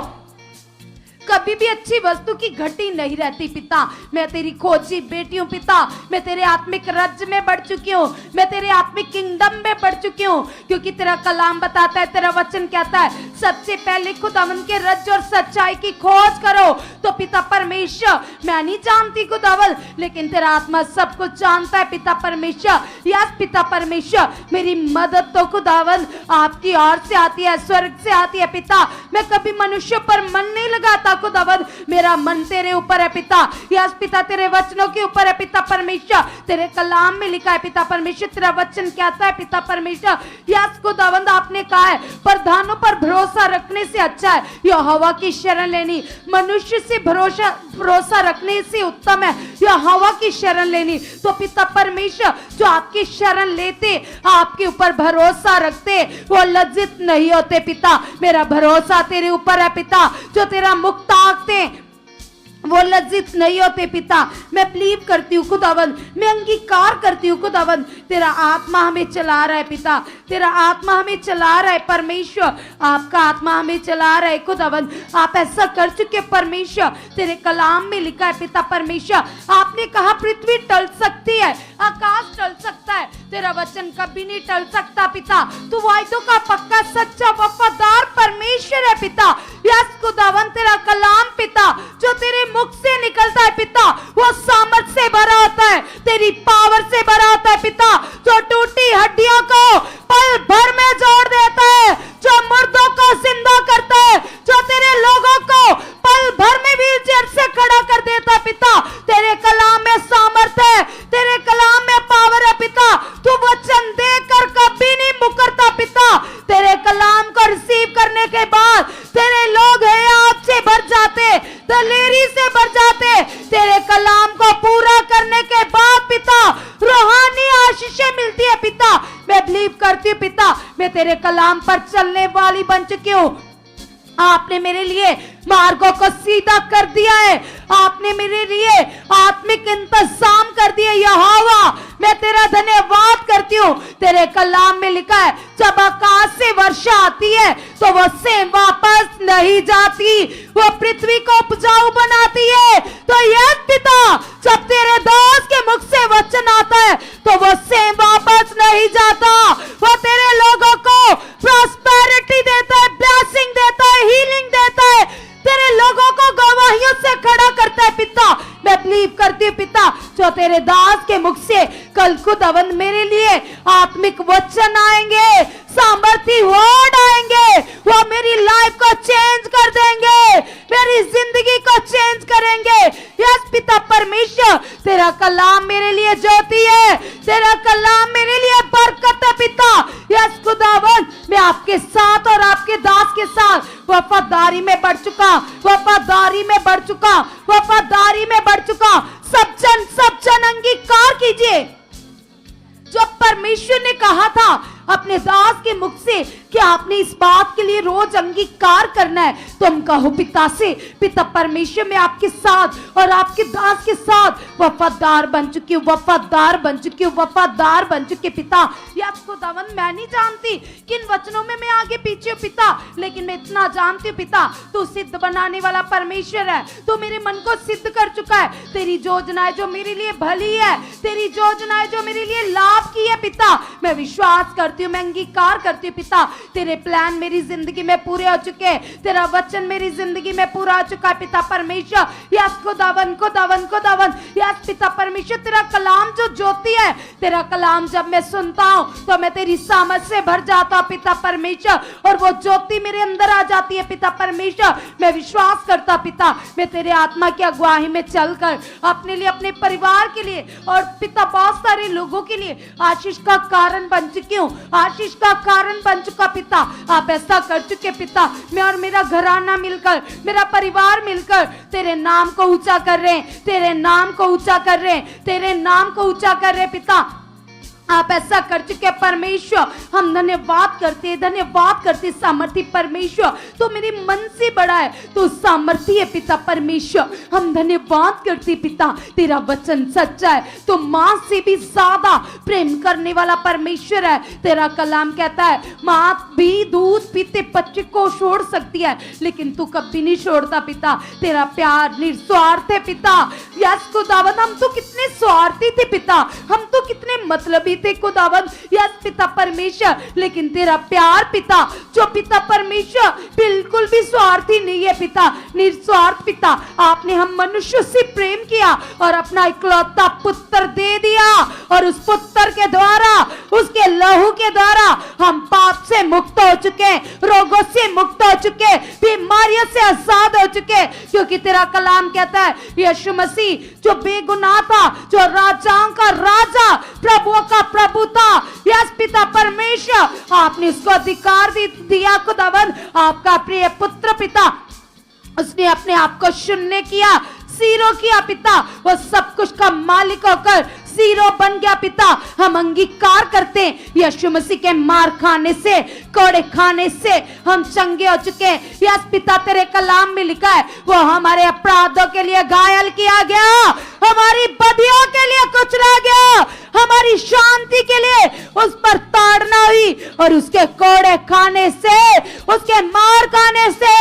कभी भी अच्छी वस्तु की घटी नहीं रहती पिता। मैं तेरी खोजी बेटी हूँ पिता, मैं तेरे आत्मिक राज्य में बढ़ चुकी हूँ, मैं तेरे आत्मिक किंगडम में बढ़ चुकी हूँ। क्योंकि तेरा कलाम बताता है, तेरा वचन कहता है, सबसे पहले खुदावन के राज्य और सच्चाई की खोज करो। तो पिता परमेश्वर, मैं नहीं जानती खुदावन, लेकिन तेरा आत्मा सब कुछ जानता है पिता परमेश्वर। यस पिता परमेश्वर, मेरी मदद तो खुदावन आपकी ओर से आती है, स्वर्ग से आती है पिता। मैं कभी मनुष्य पर मन नहीं लगाता खुदावन, मेरा मन तेरे ऊपर है पिता। यस पिता, तेरे वचनों के ऊपर है पिता परमेश्वर। तेरे कलाम में लिखा है पिता परमेश्वर, तेरा वचन कहता है पिता परमेश्वर। यस खुदावंद, आपने कहा है, प्रधानों पर भरोसा रखने से अच्छा है यहोवा की शरण लेनी। मनुष्य से भरोसा रखने से उत्तम है यहोवा की शरण लेनी। तो पिता परमेश्वर, जो आपकी शरण लेते, आपके ऊपर भरोसा रखते, वो लज्जित नहीं होते पिता। मेरा भरोसा तेरे ऊपर है पिता। जो तेरा मुख ताकते, वो लज्जित नहीं होते पिता। मैं बिलीव करती हूँ खुदावन, मैं अंगीकार करती हूँ खुदावन, तेरा आत्मा हमें चला रहा है पिता, तेरा आत्मा हमें चला रहा है परमेश्वर, आपका आत्मा हमें चला रहा है खुदावन। आप ऐसा कर चुके परमेश्वर, तेरे कलाम में लिखा है पिता परमेश्वर, आपने कहा पृथ्वी टल सकती है, आकाश टल सकता है, तेरा वचन कभी नहीं टल सकता पिता। तू वायदों का पक्का सच्चा वफादार परमेश्वर है पिता। यस खुदावन, तेरा कलाम पिता जो तेरे मुख से निकलता है पिता, वो सामर्थ से भरा होता है, तेरी पावर से भरा होता है पिता। जो टूटी हड्डियों को पल भर में जोड़ देता है, जो मुर्दों को जिंदा करता है, जो तेरे लोगों को पल भर में व्हीलचेयर से खड़ा कर देता है पिता। तेरे कलाम में सामर्थ है, तेरे कलाम में पावर है पिता। तू वचन देकर कभी नहीं मुकरता पिता। तेरे कलाम को रिसीव करने के बाद तेरे लोग हयात से भर जाते, दलेरी से भर जाते। तेरे कलाम को पूरा करने के बाद पिता रूहानी आशीषें मिलती है पिता। मैं बिलीव तेरे कलाम पर चलने वाली बन चुकी हूँ। आपने मेरे लिए मार्गों को सीधा कर दिया है, आपने मेरे लिए आत्मिक इंतजाम कर दिया। यहोवा, मैं तेरा धन्यवाद करती हूँ। तेरे कलाम में लिखा है, जब आकाश से वर्षा आती है तो वो सेम वापस नहीं जाती, वो पृथ्वी को उपजाऊ बनाती है। तो यह पिता, जब तेरे दास के मुख से वचन आता है तो वो सेम वापस नहीं जाता, वो तेरे लोगों को प्रॉस्पेरिटी देता है, ब्लेसिंग देता है, हीलिंग देता है, तेरे लोगों को गवाहियों से खड़ा करता है। पिता, मैं बिलीव करती हूँ पिता, जो तेरे दास के मुख से कल खुदावंद मेरे लिए आत्मिक वचन आएंगे, सामर्थी वर्ड आएंगे, वो मेरी लाइफ को चेंज कर देंगे, मेरी जिंदगी को चेंज करेंगे। यस पिता परमेश्वर, तेरा कलाम मेरे लिए ज्योति है, तेरा कलाम मेरे लिए बरकत है पिता। यस खुदावंद, मैं आपके साथ और आपके दास के साथ वफादारी में बढ़ चुका, वफादारी में बढ़ चुका, वफादारी में बढ़ चुका। सब जन अंगीकार कीजिए जो परमेश्वर ने कहा था अपने दास के मुख से कि आपने इस बात के लिए रोज अंगीकार करना है। तुम कहो पिता से, पिता परमेश्वर, मैं आपके साथ और आपके दास के साथ वफादार बन चुकी हूँ, वफादार बन चुकी हूँ, वफादार बन चुकी पिता। या खुदावन, मैं नहीं जानती किन वचनों में मैं आगे पीछे हूँ पिता, लेकिन मैं इतना जानती हूँ पिता, तू सिद्ध बनाने वाला परमेश्वर है, तू मेरे मन को सिद्ध कर चुका है। तेरी योजनाएं जो मेरे लिए भली है, तेरी योजनाएं जो मेरे लिए लाभ की है पिता, मैं विश्वास करती हूँ, मैं अंगीकार करती हूँ पिता। तेरे प्लान मेरी जिंदगी में पूरे हो चुके हैं, तेरा वचन मेरी जिंदगी में पूरा हो चुका है पिता परमेश्वर। यस खुदावन, खुदावन, खुदावन, यस पिता परमेश्वर, तेरा कलाम जो ज्योति है, तेरा कलाम जब मैं सुनता हूँ तो मैं तेरी समझ से भर जाता हूँ पिता परमेश्वर, और वो ज्योति मेरे अंदर आ जाती है पिता परमेश्वर। मैं विश्वास करता पिता, मैं तेरे आत्मा की अगुवाई में चलकर अपने लिए, अपने परिवार के लिए और पिता बहुत सारे लोगों के लिए आशीष का कारण बन चुकी हूँ, आशीष का कारण बन चुका पिता। आप ऐसा कर चुके पिता, मैं और मेरा घराना मिलकर, मेरा परिवार मिलकर तेरे नाम को ऊंचा कर रहे हैं, तेरे नाम को ऊंचा कर रहे हैं, तेरे नाम को ऊंचा कर रहे पिता। आप ऐसा कर चुके परमेश्वर, हम धन्यवाद करते, धन्यवाद करते सामर्थी परमेश्वर। तो मेरे मन से बड़ा है, तो सामर्थी है पिता परमेश्वर। हम धन्यवाद करते पिता, तेरा वचन सच्चा है, तो मां से भी ज्यादा प्रेम करने वाला परमेश्वर है। तेरा कलाम कहता है, मां भी दूध पीते बच्चे को छोड़ सकती है, लेकिन तू कभी नहीं छोड़ता पिता। तेरा प्यार निस्वार्थ है पिता। यस खुदावंद, हम तो कितने स्वार्थी थे पिता, हम तो कितने मतलबी थे खुदावंद। यस पिता परमेश्वर, लेकिन तेरा प्यार पिता, जो पिता परमेश्वर बिल्कुल भी स्वार्थी नहीं है पिता, निस्वार्थ पिता। आपने हम मनुष्य से प्रेम किया और अपना इकलौता पुत्र दे दिया, और उस पुत्र के द्वारा, उसके लहू के द्वारा हम पाप से मुक्त हो चुके, रोगों से मुक्त हो चुके, बीमारियों से आजाद हो चुके, क्योंकि तेरा कलाम कहता है यीशु मसीह जो बेगुनाह था, जो राजाओं का राजा, प्रभुओं का प्रभु था। यस पिता परमेश्वर, आपने उसको अधिकार दिया खुदावंद, आपका प्रिय पुत्र पिता, उसने अपने आप को शून्य किया, जीरो किया पिता, वो सब कुछ का मालिक होकर जीरो बन गया पिता। हम अंगीकार करते हैं, यीशु मसीह के मार खाने से, कोड़े खाने से हम चंगे हो चुके हैं। यस पिता, तेरे कलाम में लिखा है, वो हमारे अपराधों के लिए घायल किया गया, हमारी बदियों के लिए कुचला गया, हमारी शांति के लिए उस पर ताड़ना हुई, और उसके कोड़े खाने से, उसके मार खाने से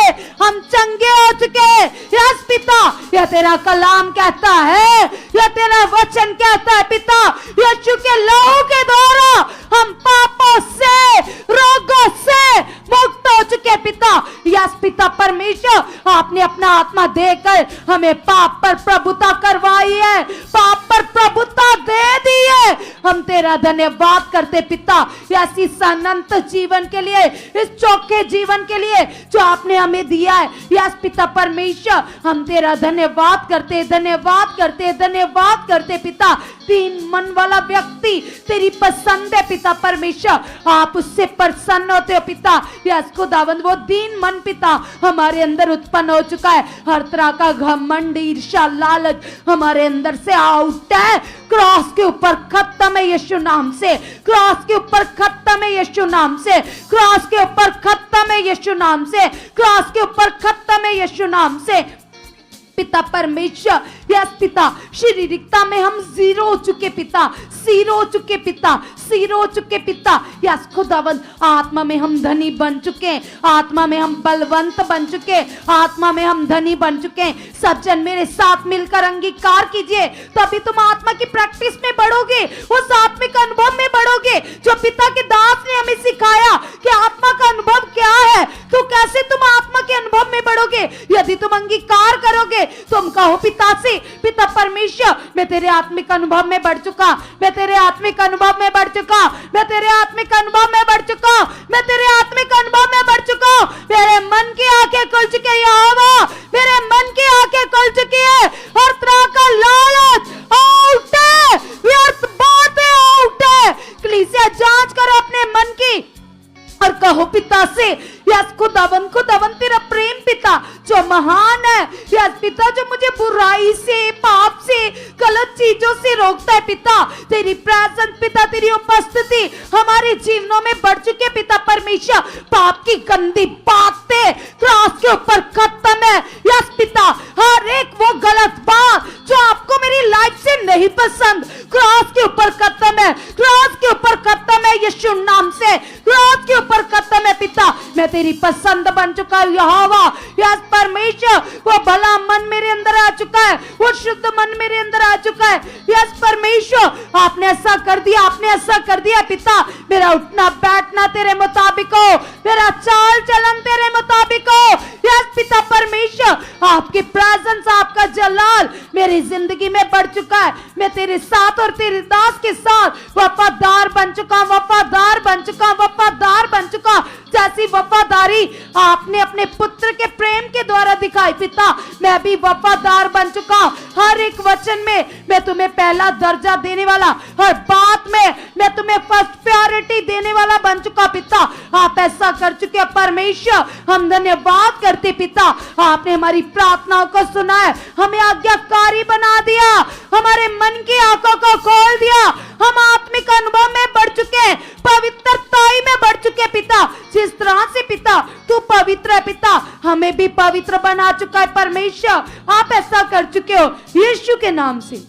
हम चंगे हो चुके। यस पिता, यह तेरा कलाम कहता है, यह तेरा वचन कहता है पिता, यीशु के लहू के द्वारा हम पापों से, रोगों से मुक्त हो चुके पिता। यस पिता परमेश्वर, आपने अपना आत्मा देकर हमें पाप पर प्रभुता करवाई है, पाप पर प्रभुता दे दी है। हम तेरा धन्यवाद करते पिता, ऐसी अनंत जीवन के लिए, इस चौखे जीवन के लिए जो आपने हमें दिया है। यस पिता परमेश्वर, हम तेरा धन्यवाद करते, धन्यवाद करते, धन्यवाद करते पिता। दीन मन वाला व्यक्ति तेरी पसंद है पिता परमेश्वर, आप उससे प्रसन्न होते हो पिता। यस खुदावंद, वो दीन मन पिता हमारे अंदर उत्पन्न हो चुका है। हर तरह का घमंड, ईर्ष्या, लालच हमारे अंदर से आउट है। क्रॉस के ऊपर खत्म है यीशु नाम से, क्रॉस के ऊपर खत्म है यीशु नाम से, क्रॉस के ऊपर खत्म है यीशु नाम से, क्रॉस के ऊपर खत्म है यीशु नाम से पिता परमेश्वर। यस पिता, शारीरिकता में हम जीरो हो चुके पिता, जीरो हो चुके पिता, जीरो हो चुके पिता। यस खुदावंद, आत्मा में हम धनी बन चुके, आत्मा में हम बलवंत बन चुके, आत्मा में हम धनी बन चुके। सब जन मेरे साथ मिलकर अंगीकार कीजिए, तभी तुम आत्मा की प्रैक्टिस में बढ़ोगे, उस आत्मिक अनुभव में बढ़ोगे जो पिता के दास ने हमें सिखाया कि आत्मा का अनुभव क्या है। तो कैसे तुम आत्मा के अनुभव में बढ़ोगे? यदि तुम अंगीकार करोगे, तुम कहो पिता से, पिता परमेश्वर, मैं तेरे आत्मिक अनुभव में बढ़ चुका, मैं तेरे आत्मिक अनुभव में बढ़ चुका, मैं तेरे आत्मिक अनुभव में बढ़ चुका, मैं तेरे आत्मिक अनुभव में बढ़ चुका। मेरे मन की आंखें खुल चुकी है यहोवा, मेरे मन की आंखें खुल चुकी है। हर तरह का लालच आउट है, व्यर्थ बातें आउट है। कलीसिया जांच करो अपने मन की और कहो पिता से, यस खुदावन, खुदावन तेरा प्रेम पिता जो महान है, यस पिता जो मुझे बुराई से, पाप से, गलत चीजों से रोकता है पिता। तेरी प्रेजेंस पिता, तेरी उपस्थिति हमारे जीवनों में बढ़ चुके पिता परमेश्वर। पाप की गंदी बातें क्रॉस के ऊपर खत्म है। यस पिता, हर एक वो गलत बात जो आपको मेरी लाइफ से नहीं पसंद, क्रॉस के ऊपर खत्म है, क्रॉस के ऊपर खत्म है यीशु नाम से, क्रॉस के ऊपर खत्म है पिता। मैं तेरी पसंद बन चुका हूं यहोवा। यस परमेश्वर, वो भला मन मेरे अंदर आ चुका है, वो शुद्ध मन मेरे अंदर आ चुका है। यस परमेश्वर, आपने ऐसा कर दिया, आपने ऐसा कर दिया पिता। मेरा उठना बैठना तेरे मुताबिक हो, मेरा चाल चलन तेरे मुताबिक हो। यस पिता परमेश्वर, आपकी प्रेजेंस, आपका जलाल मेरी जिंदगी में बढ़ चुका है। मैं तेरे साथ और तेरे दास के साथ वफादार बन चुका, वफादार बन चुका, वफादार बन चुका। जैसी वफादारी आपने अपने पुत्र के प्रेम के द्वारा दिखाई पिता, मैं भी वफादार बन चुका। हर एक वचन में मैं तुम्हें पहला दर्जा देने वाला, हर बात में मैं तुम्हें फर्स्ट प्रायोरिटी देने वाला बन चुका पिता। आप ऐसा कर चुके परमेश्वर, हम धन्यवाद करते पिता। आपने हमारी प्रार्थनाओं को सुना है, हमें आज्ञाकारी बना दिया, हमारे मन की आंखों को खोल दिया। हम आत्मिक अनुभव में बढ़ चुके, पवित्रताई में बढ़ चुके पिता। जिस तरह से पिता तू पवित्र है पिता, हमें भी पवित्र बना चुका है परमेश्वर। आप ऐसा कर चुके हो यीशु के नाम से।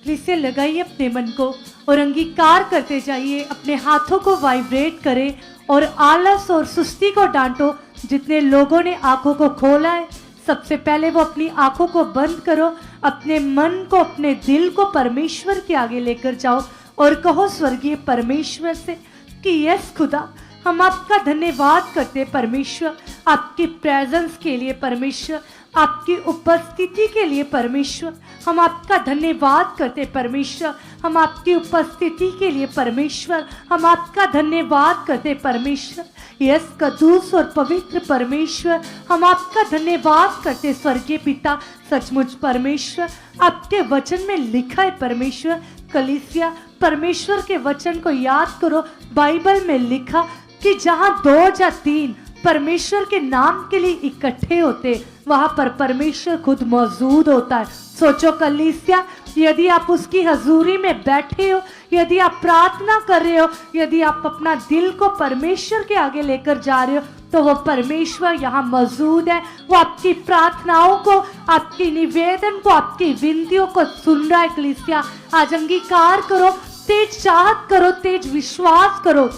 इसे लगाइए अपने मन को और अंगीकार करते जाइए, अपने हाथों को वाइब्रेट करें और आलस और सुस्ती को डांटो। जितने लोगों ने आंखों को खोला है, सबसे पहले वो अपनी आंखों को बंद करो, अपने मन को, अपने दिल को परमेश्वर के आगे लेकर जाओ और कहो स्वर्गीय परमेश्वर से कि यस खुदा, हम आपका धन्यवाद करते परमेश्वर, आपकी प्रेजेंस के लिए परमेश्वर, आपकी उपस्थिति के लिए परमेश्वर। हम आपका धन्यवाद करते परमेश्वर, हम आपकी उपस्थिति के लिए परमेश्वर, हम आपका धन्यवाद करते परमेश्वर। यस कदूस और पवित्र परमेश्वर, हम आपका धन्यवाद करते स्वर्गीय पिता। सचमुच परमेश्वर, आपके वचन में लिखा है परमेश्वर, कलीसिया परमेश्वर के वचन को याद करो। बाइबल में लिखा कि जहां 2 या 3 परमेश्वर के नाम के लिए इकट्ठे होते, वहां पर परमेश्वर खुद मौजूद होता है। सोचो कलीसिया, यदि आप उसकी हजूरी में बैठे हो, यदि आप प्रार्थना कर रहे हो, यदि आप अपना दिल को परमेश्वर के आगे लेकर जा रहे हो, तो वो परमेश्वर यहाँ मौजूद है। वो आपकी प्रार्थनाओं को, आपकी निवेदन को, आपकी विनतियों को सुन रहा है। कलीसिया आज अंगीकार करो, तेज चाहत करो, तेज विश्वास करो।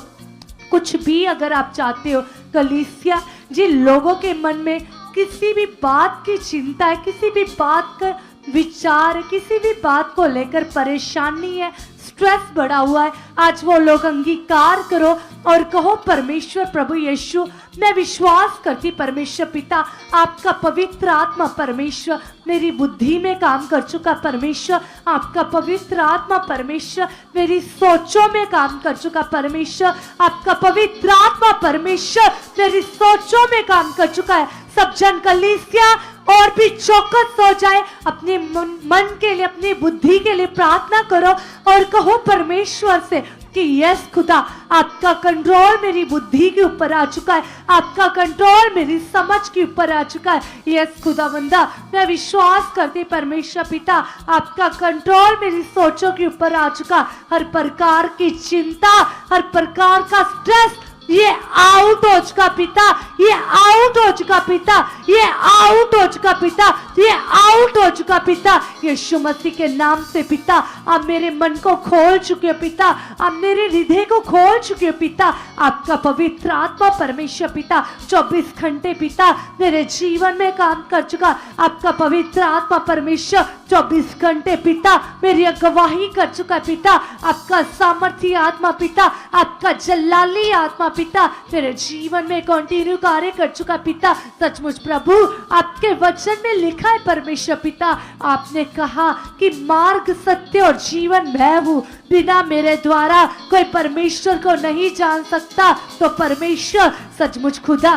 कुछ भी अगर आप चाहते हो कलीसिया, जिन लोगों के मन में किसी भी बात की चिंता है, किसी भी बात का विचार है, किसी भी बात को लेकर परेशानी है, स्ट्रेस बढ़ा हुआ है, आज वो लोग अंगीकार करो और कहो परमेश्वर प्रभु यीशु, मैं विश्वास करती परमेश्वर पिता, आपका पवित्र आत्मा परमेश्वर मेरी बुद्धि में काम कर चुका परमेश्वर, आपका पवित्र आत्मा परमेश्वर मेरी सोचों में काम कर चुका परमेश्वर, आपका पवित्र आत्मा परमेश्वर मेरी सोचों में काम कर चुका है। सब जन कलीसिया और भी चौकस हो जाए। अपने मन के लिए, अपनी बुद्धि के लिए प्रार्थना करो और कहो परमेश्वर से कि यस खुदा, आपका कंट्रोल मेरी बुद्धि के ऊपर आ चुका है, आपका कंट्रोल मेरी समझ के ऊपर आ चुका है। यस खुदावंदा, मैं विश्वास करती परमेश्वर पिता, आपका कंट्रोल मेरी सोचों के ऊपर आ चुका। हर प्रकार की चिंता, हर प्रकार का स्ट्रेस ये आउट हो चुका पिता, ये आउट हो चुका पिता, ये आउट हो चुका पिता, ये आउट हो चुका पिता। यीशु मसीह के नाम से पिता, आप मेरे मन को खोल चुके हो पिता, आप मेरे हृदय को खोल चुके हो पिता। आपका पवित्र आत्मा परमेश्वर पिता 24 घंटे पिता मेरे जीवन में काम कर चुका। आपका पवित्र आत्मा परमेश्वर 24 घंटे पिता मेरी अगवाही कर चुका पिता। आपका सामर्थ्य आत्मा पिता, आपका जलाली आत्मा पिता मेरे जीवन में कंटिन्यू कार्य कर चुका पिता। सचमुच प्रभु, आपके वचन में लिखा है परमेश्वर पिता, आपने कहा कि मार्ग, सत्य और जीवन मैं हूँ, बिना मेरे द्वारा कोई परमेश्वर को नहीं जान सकता। तो परमेश्वर सचमुच खुदा,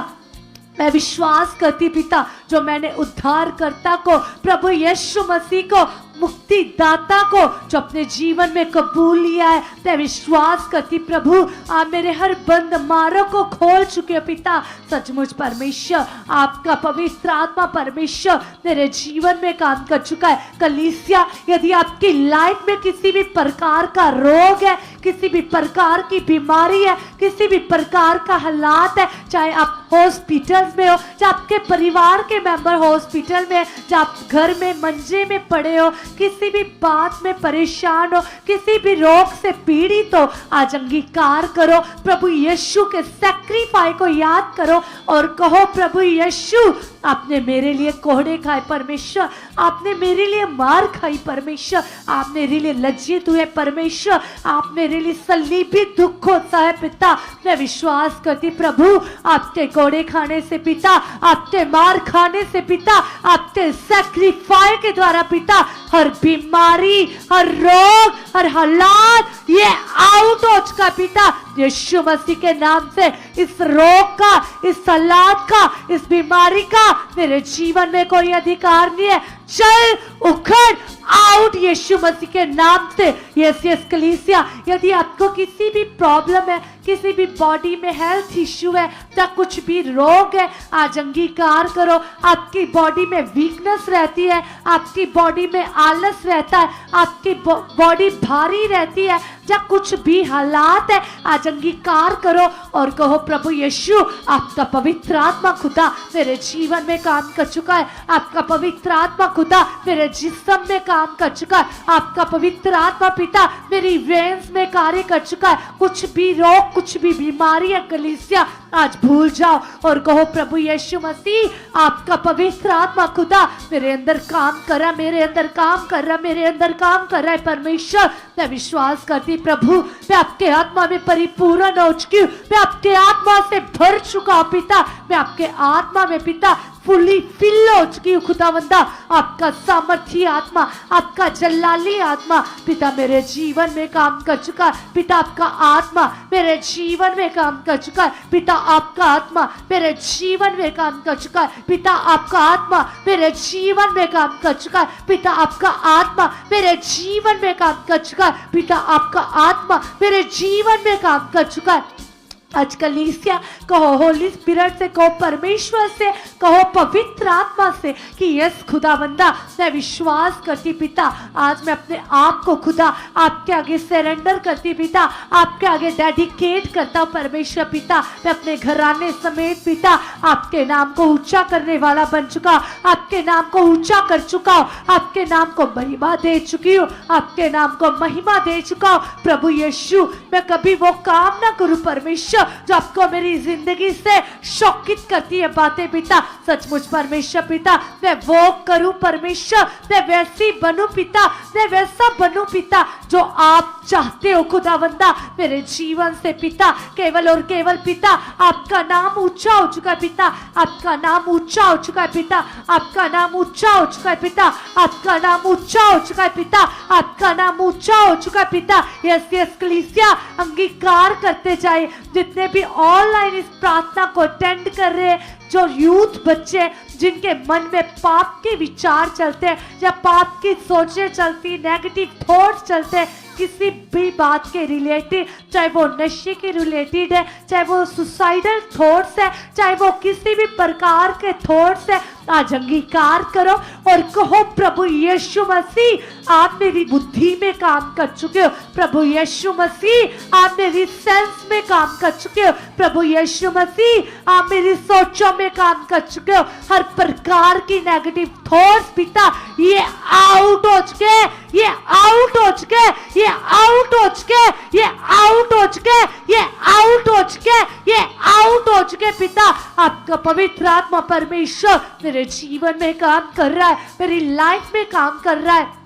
मैं विश्वास करती पिता, जो मैंने उद्धारकर्ता को, प्रभु यीशु मसीह को, मुक्तिदाता को जो अपने जीवन में कबूल लिया है, मैं विश्वास करती प्रभु, आप मेरे हर बंद मार्ग को खोल चुके हो पिता। सचमुच परमेश्वर, आपका पवित्र आत्मा परमेश्वर मेरे जीवन में काम कर चुका है। कलीसिया, यदि आपकी लाइफ में किसी भी प्रकार का रोग है, किसी भी प्रकार की बीमारी है, किसी भी प्रकार का हालात है, चाहे आप हॉस्पिटल में हो, चाहे आपके परिवार के मेंबर हॉस्पिटल में, चाहे आप घर में मंजे में पड़े हो, किसी भी बात में परेशान हो, किसी भी रोग से पीड़ित हो, आज अंगीकार करो, प्रभु यीशु के सैक्रिफाइस को याद करो और कहो प्रभु यीशु, आपने मेरे लिए कोहड़े खाए परमेश्वर, आपने मेरे लिए मार खाई परमेश्वर, आप मेरे लिए लज्जित हुए परमेश्वर, आप मेरे लिए सलीबी दुखों सहे पिता। मैं विश्वास करती प्रभु, आपके कोहड़े खाने से पिता, आपके मार खाने से पिता, आपके सैक्रिफाइस के द्वारा पिता, हर बीमारी, हर रोग, हर हालात ये आउट हो चुका पिता। यीशु मसीह के नाम से इस रोग का, इस हालात का, इस बीमारी का मेरे जीवन में कोई अधिकार नहीं है। चल उखड़ आउट यीशु मसीह के नाम से। यस यस कलीसिया, यदि आपको किसी भी प्रॉब्लम है, किसी भी बॉडी में हेल्थ इश्यू है या कुछ भी रोग है, आज अंगीकार करो। आपकी बॉडी में वीकनेस रहती है, आपकी बॉडी में आलस रहता है, आपकी बॉडी भारी रहती है, या कुछ भी हालात है, आज अंगीकार करो और कहो प्रभु यीशु, आपका पवित्र आत्मा खुदा मेरे जीवन में काम कर चुका है। आपका पवित्र आत्मा खुदा मेरे जिस्म में काम कर चुका है। आपका पवित्र आत्मा पिता मेरी वेन्स में कार्य कर चुका है। कुछ भी रोग, कुछ भी बीमारी है कलीसिया, आज भूल जाओ और कहो प्रभु यीशु मसीह, आपका पवित्र आत्मा खुदा मेरे अंदर काम कर रहा, मेरे अंदर काम कर रहा, मेरे अंदर काम कर रहा है परमेश्वर। मैं विश्वास करती प्रभु, मैं आपके आत्मा में परिपूर्ण हो चुकी हूँ, मैं आपके आत्मा से भर चुका हूँ पिता, मैं आपके आत्मा में पिता फुली फिल हो चुकी हूँ खुदावंदा। आपका सामर्थ्य आत्मा, आपका जलाली आत्मा पिता मेरे जीवन में काम कर चुका है। पिता आपका आत्मा मेरे जीवन में काम कर चुका है। पिता आपका आत्मा मेरे जीवन में काम कर चुका है। पिता आपका आत्मा मेरे जीवन में काम कर चुका है। पिता आपका आत्मा मेरे जीवन में काम कर चुका है। पिता आपका आत्मा मेरे जीवन में काम कर चुका है। आज कलीसिया कहो होली स्पिरिट से, कहो परमेश्वर से, कहो पवित्र आत्मा से कि यस खुदावंदा, मैं विश्वास करती पिता, आज मैं अपने आप को खुदा आपके आगे सरेंडर करती पिता, आपके आगे डेडिकेट करता हूँ परमेश्वर पिता। मैं अपने घराने समेत पिता आपके नाम को ऊंचा करने वाला बन चुका, आपके नाम को ऊंचा कर चुका हूँ, आपके नाम को महिमा दे चुकी हूँ, आपके नाम को महिमा दे चुका हूँ प्रभु यीशु। मैं कभी वो काम ना करूँ परमेश्वर जो आपको मेरी जिंदगी से शौकित करती है बातें पिता। सचमुच परमेश्वर पिता, मैं वो करूं परमेश्वर, मैं वैसी बनूं पिता, मैं वैसा बनूं पिता जो आप चाहते हो खुदावंदा मेरे जीवन से पिता। केवल और केवल पिता आपका नाम ऊंचा हो चुका है पिता, आपका नाम ऊंचा हो चुका है पिता, आपका नाम ऊंचा हो चुका है पिता, आपका नाम ऊंचा हो चुका है पिता, आपका नाम ऊंचा हो चुका है पिता। यस यस कलीसिया, अंगीकार करते जाए। जितने भी ऑनलाइन इस प्रार्थना को अटेंड कर रहे हैं, जो यूथ बच्चे जिनके मन में पाप के विचार चलते हैं या पाप की सोचें चलती, नेगेटिव थॉट्स चलते हैं किसी भी बात के रिलेटेड, चाहे वो नशे के रिलेटेड है, चाहे वो सुसाइडल थॉट्स है, चाहे वो किसी भी प्रकार के थॉट्स है, आज अंगीकार करो और कहो प्रभु यीशु मसीह आप मेरी बुद्धि में काम कर चुके हो, प्रभु यीशु मसीह आप मेरी सेंस में काम कर चुके हो, प्रभु यीशु मसीह आप मेरी सोचों में काम कर चुके हो। हर प्रकार की नेगेटिव थॉट्स पिता ये आउट हो चुके, ये आउट हो चुके, ये आउट हो चुके, ये आउट हो चुके, ये आउट हो चुके, ये आउट हो चुके पिता। आपका पवित्र आत्मा परमेश्वर मेरे जीवन में काम कर रहा है, मेरी लाइफ में काम कर रहा है।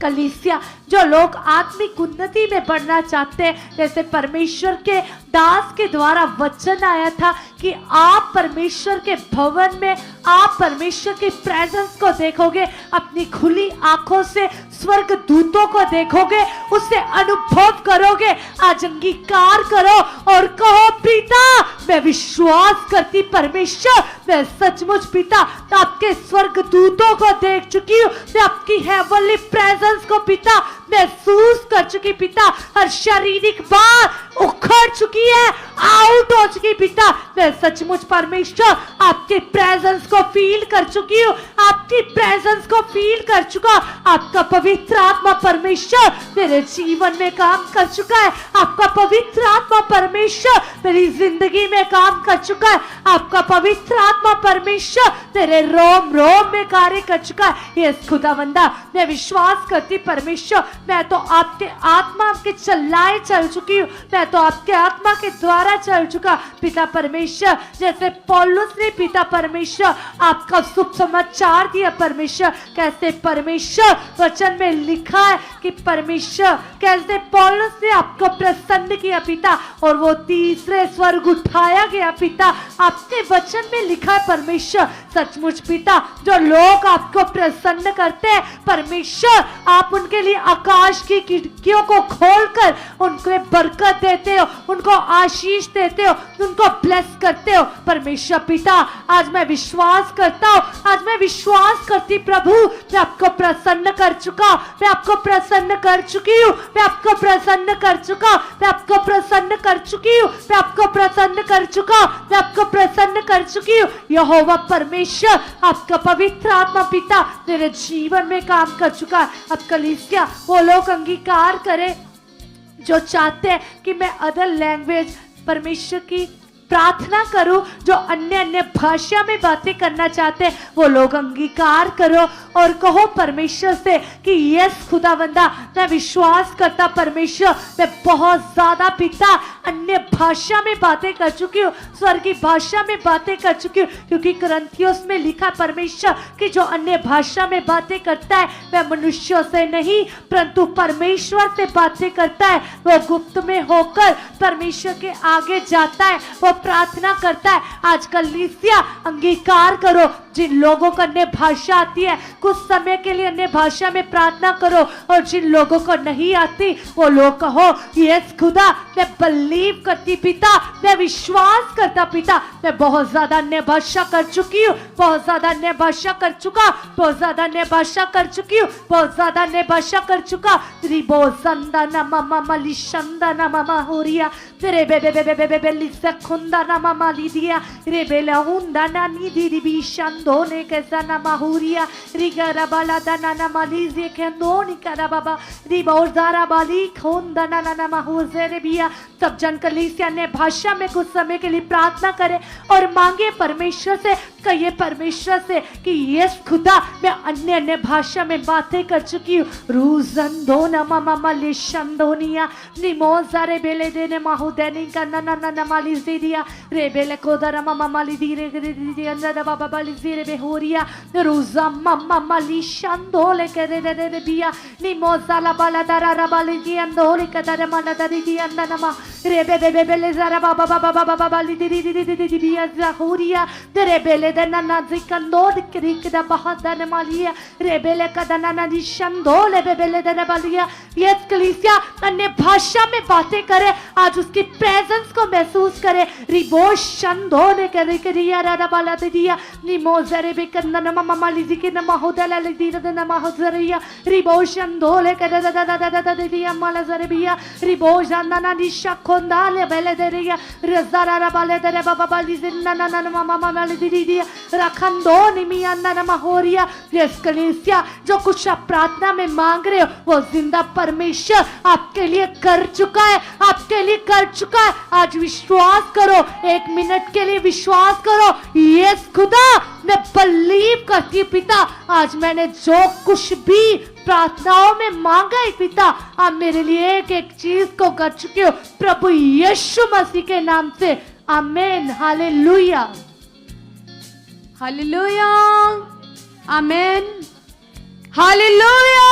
कलीसिया जो लोग आत्मिक उन्नति में बढ़ना चाहते हैं, जैसे परमेश्वर के दास के द्वारा वचन आया था कि आप परमेश्वर के भवन में आप परमेश्वर की प्रेजेंस को देखोगे, अपनी खुली आंखों से स्वर्ग दूतों को देखोगे, उससे अनुभव करोगे। आज अंगीकार करो और कहो पिता मैं विश्वास करती परमेश्वर, मैं सचमुच पिता आपके स्वर्ग दूतों को देख चुकी हूँ, मैं आपकी हेवनली प्रेजेंस को पिता महसूस कर चुकी पिता। हर शारीरिक बात उखड़ चुकी है, आउट हो चुकी पिता। मैं सचमुच परमेश्वर आपके प्रेजेंस को फील कर चुकी हूँ, आपकी प्रेजेंस को फील कर चुका। आपका पवित्र आत्मा परमेश्वर मेरे जीवन में काम कर चुका है, आपका पवित्र आत्मा परमेश्वर मेरी जिंदगी में काम कर चुका है, आपका पवित्र आत्मा परमेश्वर तेरे रोम रोम में कार्य कर चुका है। ये खुदावंदा मैं विश्वास करती परमेश्वर, मैं तो आपके आत्मा के चलाए चल चुकी हूँ, मैं तो आपके आत्मा के द्वारा चल चुका पिता परमेश्वर। जैसे पौलुस ने पिता परमेश्वर आपका शुभ समाचार दिया परमेश्वर, कैसे परमेश्वर वचन में लिखा है कि परमेश्वर कैसे पौलुस ने आपको प्रसन्न किया पिता, और वो तीसरे स्वर्ग उठाया गया पिता। आपके वचन में लिखा है परमेश्वर सचमुच पिता, जो लोग आपको प्रसन्न करते हैं परमेश्वर आप उनके लिए आकाश की खिड़कियों को खोलकर उनको बरकत देते हो, उनको आशीष देते हो, उनको ब्लेस करते हो परमेश्वर पिता। आज मैं विश्वास करता हूँ, आज मैं विश्वास करती प्रभु मैं आपको प्रसन्न कर चुका, मैं आपको प्रसन्न कर चुकी हूँ, मैं आपको प्रसन्न कर चुका, मैं आपको प्रसन्न कर चुकी हूँ, मैं आपको प्रसन्न कर चुका, मैं आपको प्रसन्न कर चुकी हूँ। यहोवा परमेश्वर आपका पवित्र आत्मा पिता मेरे जीवन में काम कर चुका है। अब कलीसिया वो लोग अंगीकार करें जो चाहते हैं कि मैं अदर लैंग्वेज परमेश्वर की प्रार्थना करूं, जो अन्य अन्य भाषा में बातें करना चाहते हैं वो लोग अंगीकार करो और कहो परमेश्वर से कि यस खुदावंदा मैं विश्वास करता परमेश्वर मैं बहुत ज्यादा पिता अन्य भाषा में बातें कर चुकी हूँ, स्वर्गीय भाषा में बातें कर चुकी हूँ, क्योंकि कुरिन्थियोस में लिखा परमेश्वर कि जो अन्य भाषा में बातें करता है वह मनुष्यों से नहीं परंतु परमेश्वर से बातें करता है। वो गुप्त में होकर परमेश्वर के आगे जाता है, वो प्रार्थना करता है। आजकल कलीसिया अंगीकार करो, जिन लोगों को अन्य भाषा आती है कुछ समय के लिए अन्य भाषा में प्रार्थना करो, और जिन लोगों को नहीं आती वो लोग कहो यस खुदा मैं बिलीव करती पिता, मैं विश्वास करता पिता, मैं बहुत ज्यादा अन्य भाषा कर चुकी हूँ, बहुत ज्यादा अन्य भाषा कर चुका, बहुत ज्यादा अन्य भाषा कर चुकी हूँ, बहुत ज्यादा अन्य भाषा कर चुका। रिबो संदाना मामा मली संदाना मामा होरिया तेरे बेबे बेबे बेबे बेली सखुंदा ना मामा लिदिया रे बेला हुंदा ना नीदी रिबी शंदोने कैसा ना माहुरिया रिगरा बाला दाना ना मालीजे केंदोनी करा बाबा रिबो ज़ारा बाली खुंदा ना ना ना माहुजे रे बिया। सब जन कलीसिया ने भाषा में कुछ समय के लिए प्रार्थना करे और मांगे परमेश्वर से, कहिए परमेश्वर से कि यस खुदा मैं अन्य अन्य भाषा में बातें कर चुकी हूँ। रूजंदो ना मामा मली शंदोनिया निमोजा रे बेले देने माहू देने का ना ना ना ना माली दिया रे बेले कोदरा मामा माली दी रे दी अंदर बाबा माली दी रे होरिया रूजा मामा माली शंदोले के रे रे रे बिया निमोजा ला बाला दारा रा बाली दी अंदोले का दारा माला दारी दी अंदर नमा रे बे बे बे ले जरा बाबा बाबा बाबा बाबा ली दी दी दी दी दी बिया होरिया रे बेले बेले दना नाजी कंदो दिकरी कदा बहादन मालिया रेबेले कदना नाजी शंदो ले बेले दना बालिया। यस कलीसिया अन्य भाषा में बातें करे, आज उसकी प्रेजेंस को महसूस करे। रिबोश शंदो ने करे करिया रारा बाला दे दिया निमोजरे बेकंदा नमा मामा लिजी के नमा होदला ले दी नमा माहोजरिया रिबोश शंदो ले करे दा दा दा दा दे दिया माला जरे बिया रिबोश अंदना निशा खोंदा ले बेले दे रिया रजा रारा बाले दे बाबा बाली जिन्ना ना ना मामा मामा ले दी दिया रखंदो निमिया ना माहोरिया। यस कलीसिया जो कुछ आप प्रार्थना में मांग रहे हो वो जिंदा परमेश्वर आपके लिए कर चुका है, आपके लिए कर चुका है। आज विश्वास करो, 1 मिनट के लिए विश्वास करो। यस खुदा मैं बिलीव करती हूँ पिता, आज मैंने जो कुछ भी प्रार्थनाओं में मांगा है पिता, आप मेरे लिए एक एक चीज को कर चुके हो प्रभु यीशु मसीह के नाम से। आमीन। Hallelujah hallelujah amen hallelujah.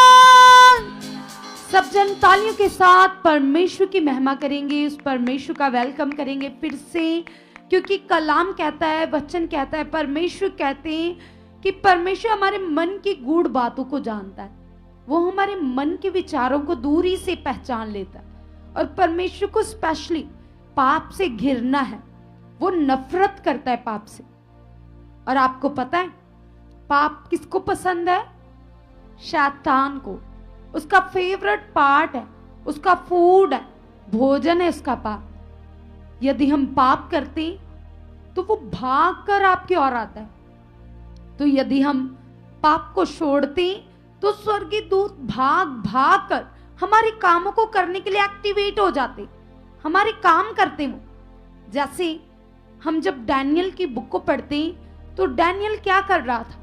सब जन तालियों के साथ परमेश्वर की महिमा करेंगे, उस परमेश्वर का वेलकम करेंगे फिर से, क्योंकि कलाम कहता है, वचन कहता है, परमेश्वर कहते हैं कि परमेश्वर हमारे मन की गूढ़ बातों को जानता है। वो हमारे मन के विचारों को दूरी से पहचान लेता है। और परमेश्वर को स्पेशली पाप से घिरना है, वो नफरत करता है पाप से। और आपको पता है पाप किसको पसंद है? शैतान को। उसका फेवरेट पार्ट है, उसका फूड है, भोजन है उसका पाप। यदि हम पाप करते तो वो भागकर आपकी ओर आता है। तो यदि हम पाप को छोड़ते तो स्वर्गीय दूत भाग भाग कर हमारे कामों को करने के लिए एक्टिवेट हो जाते, हमारे काम करते। वो जैसे हम जब डैनियल की बुक को पढ़ते तो डैनियल क्या कर रहा था?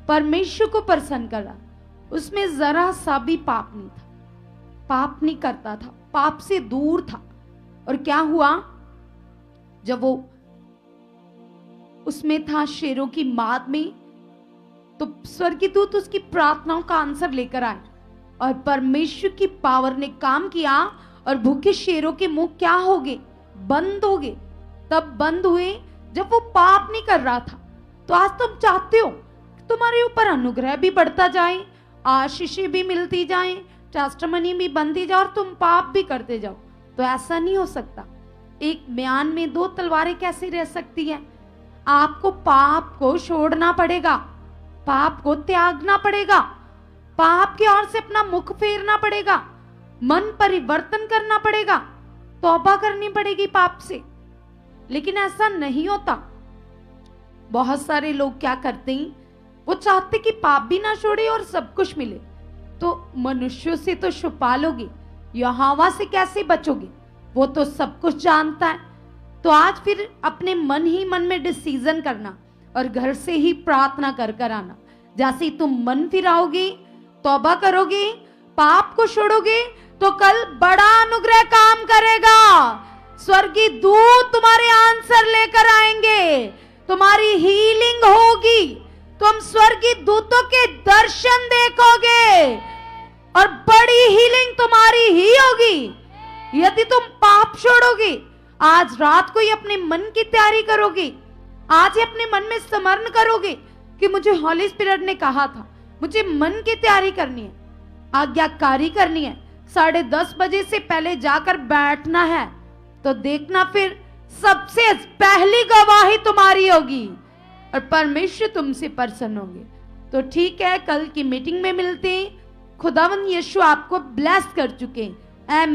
परमेश्वर को प्रसन्न कर रहा। उसमें जरा सा भी पाप नहीं था, पाप नहीं करता था, पाप से दूर था। और क्या हुआ जब वो उसमें था शेरों की माद में, तो स्वर्गीय दूत उसकी प्रार्थनाओं का आंसर लेकर आए और परमेश्वर की पावर ने काम किया और भूखे शेरों के मुंह क्या हो गए? बंद हो गए। तब बंद हुए जब वो पाप नहीं कर रहा था। तो आज तुम चाहते हो तुम्हारे ऊपर अनुग्रह भी बढ़ता जाए, आशीषें भी मिलती जाए, टेस्टमनी भी बनती जाए और तुम पाप भी करते जाओ, तो ऐसा नहीं हो सकता। एक म्यान में 2 तलवारें कैसे रह सकती हैं? आपको पाप को छोड़ना पड़ेगा, पाप को त्यागना पड़ेगा, पाप की ओर से अपना मुख फेरना पड़ेगा, मन परिवर्तन करना पड़ेगा, तौबा करनी पड़ेगी पाप से। लेकिन ऐसा नहीं होता। बहुत सारे लोग क्या करते हैं, वो चाहते कि पाप भी ना छोड़े और सब कुछ मिले। तो मनुष्यों से तो छुपा लोगे, यहोवा से कैसे बचोगे? वो तो सब कुछ जानता है। तो आज फिर अपने मन ही मन में डिसीजन करना और घर से ही प्रार्थना कर कर आना। जैसे तुम मन फिराओगे, तौबा करोगे, पाप को छोड़ोगे, तो कल बड़ा अनुग्रह काम करेगा। स्वर्गीय दूत तुम्हारे आंसर लेकर आएंगे, तुम्हारी हीलिंग होगी, तुम स्वर्गीय दूतों के दर्शन देखोगे और बड़ी हीलिंग तुम्हारी ही होगी यदि तुम पाप छोड़ोगे। आज रात को ही अपने मन की तैयारी करोगे, आज ही अपने मन में स्मरण करोगे कि मुझे हॉली स्पिरिट ने कहा था, मुझे मन की तैयारी करनी है, आज्ञाकारी करनी है, 10:30 बजे से पहले जाकर बैठना है। तो देखना फिर सबसे पहली गवाही तुम्हारी होगी और परमेश्वर तुमसे प्रसन्न होंगे। तो ठीक है, कल की मीटिंग में मिलते हैं। खुदावंद यीशु आपको ब्लेस कर चुके हैं।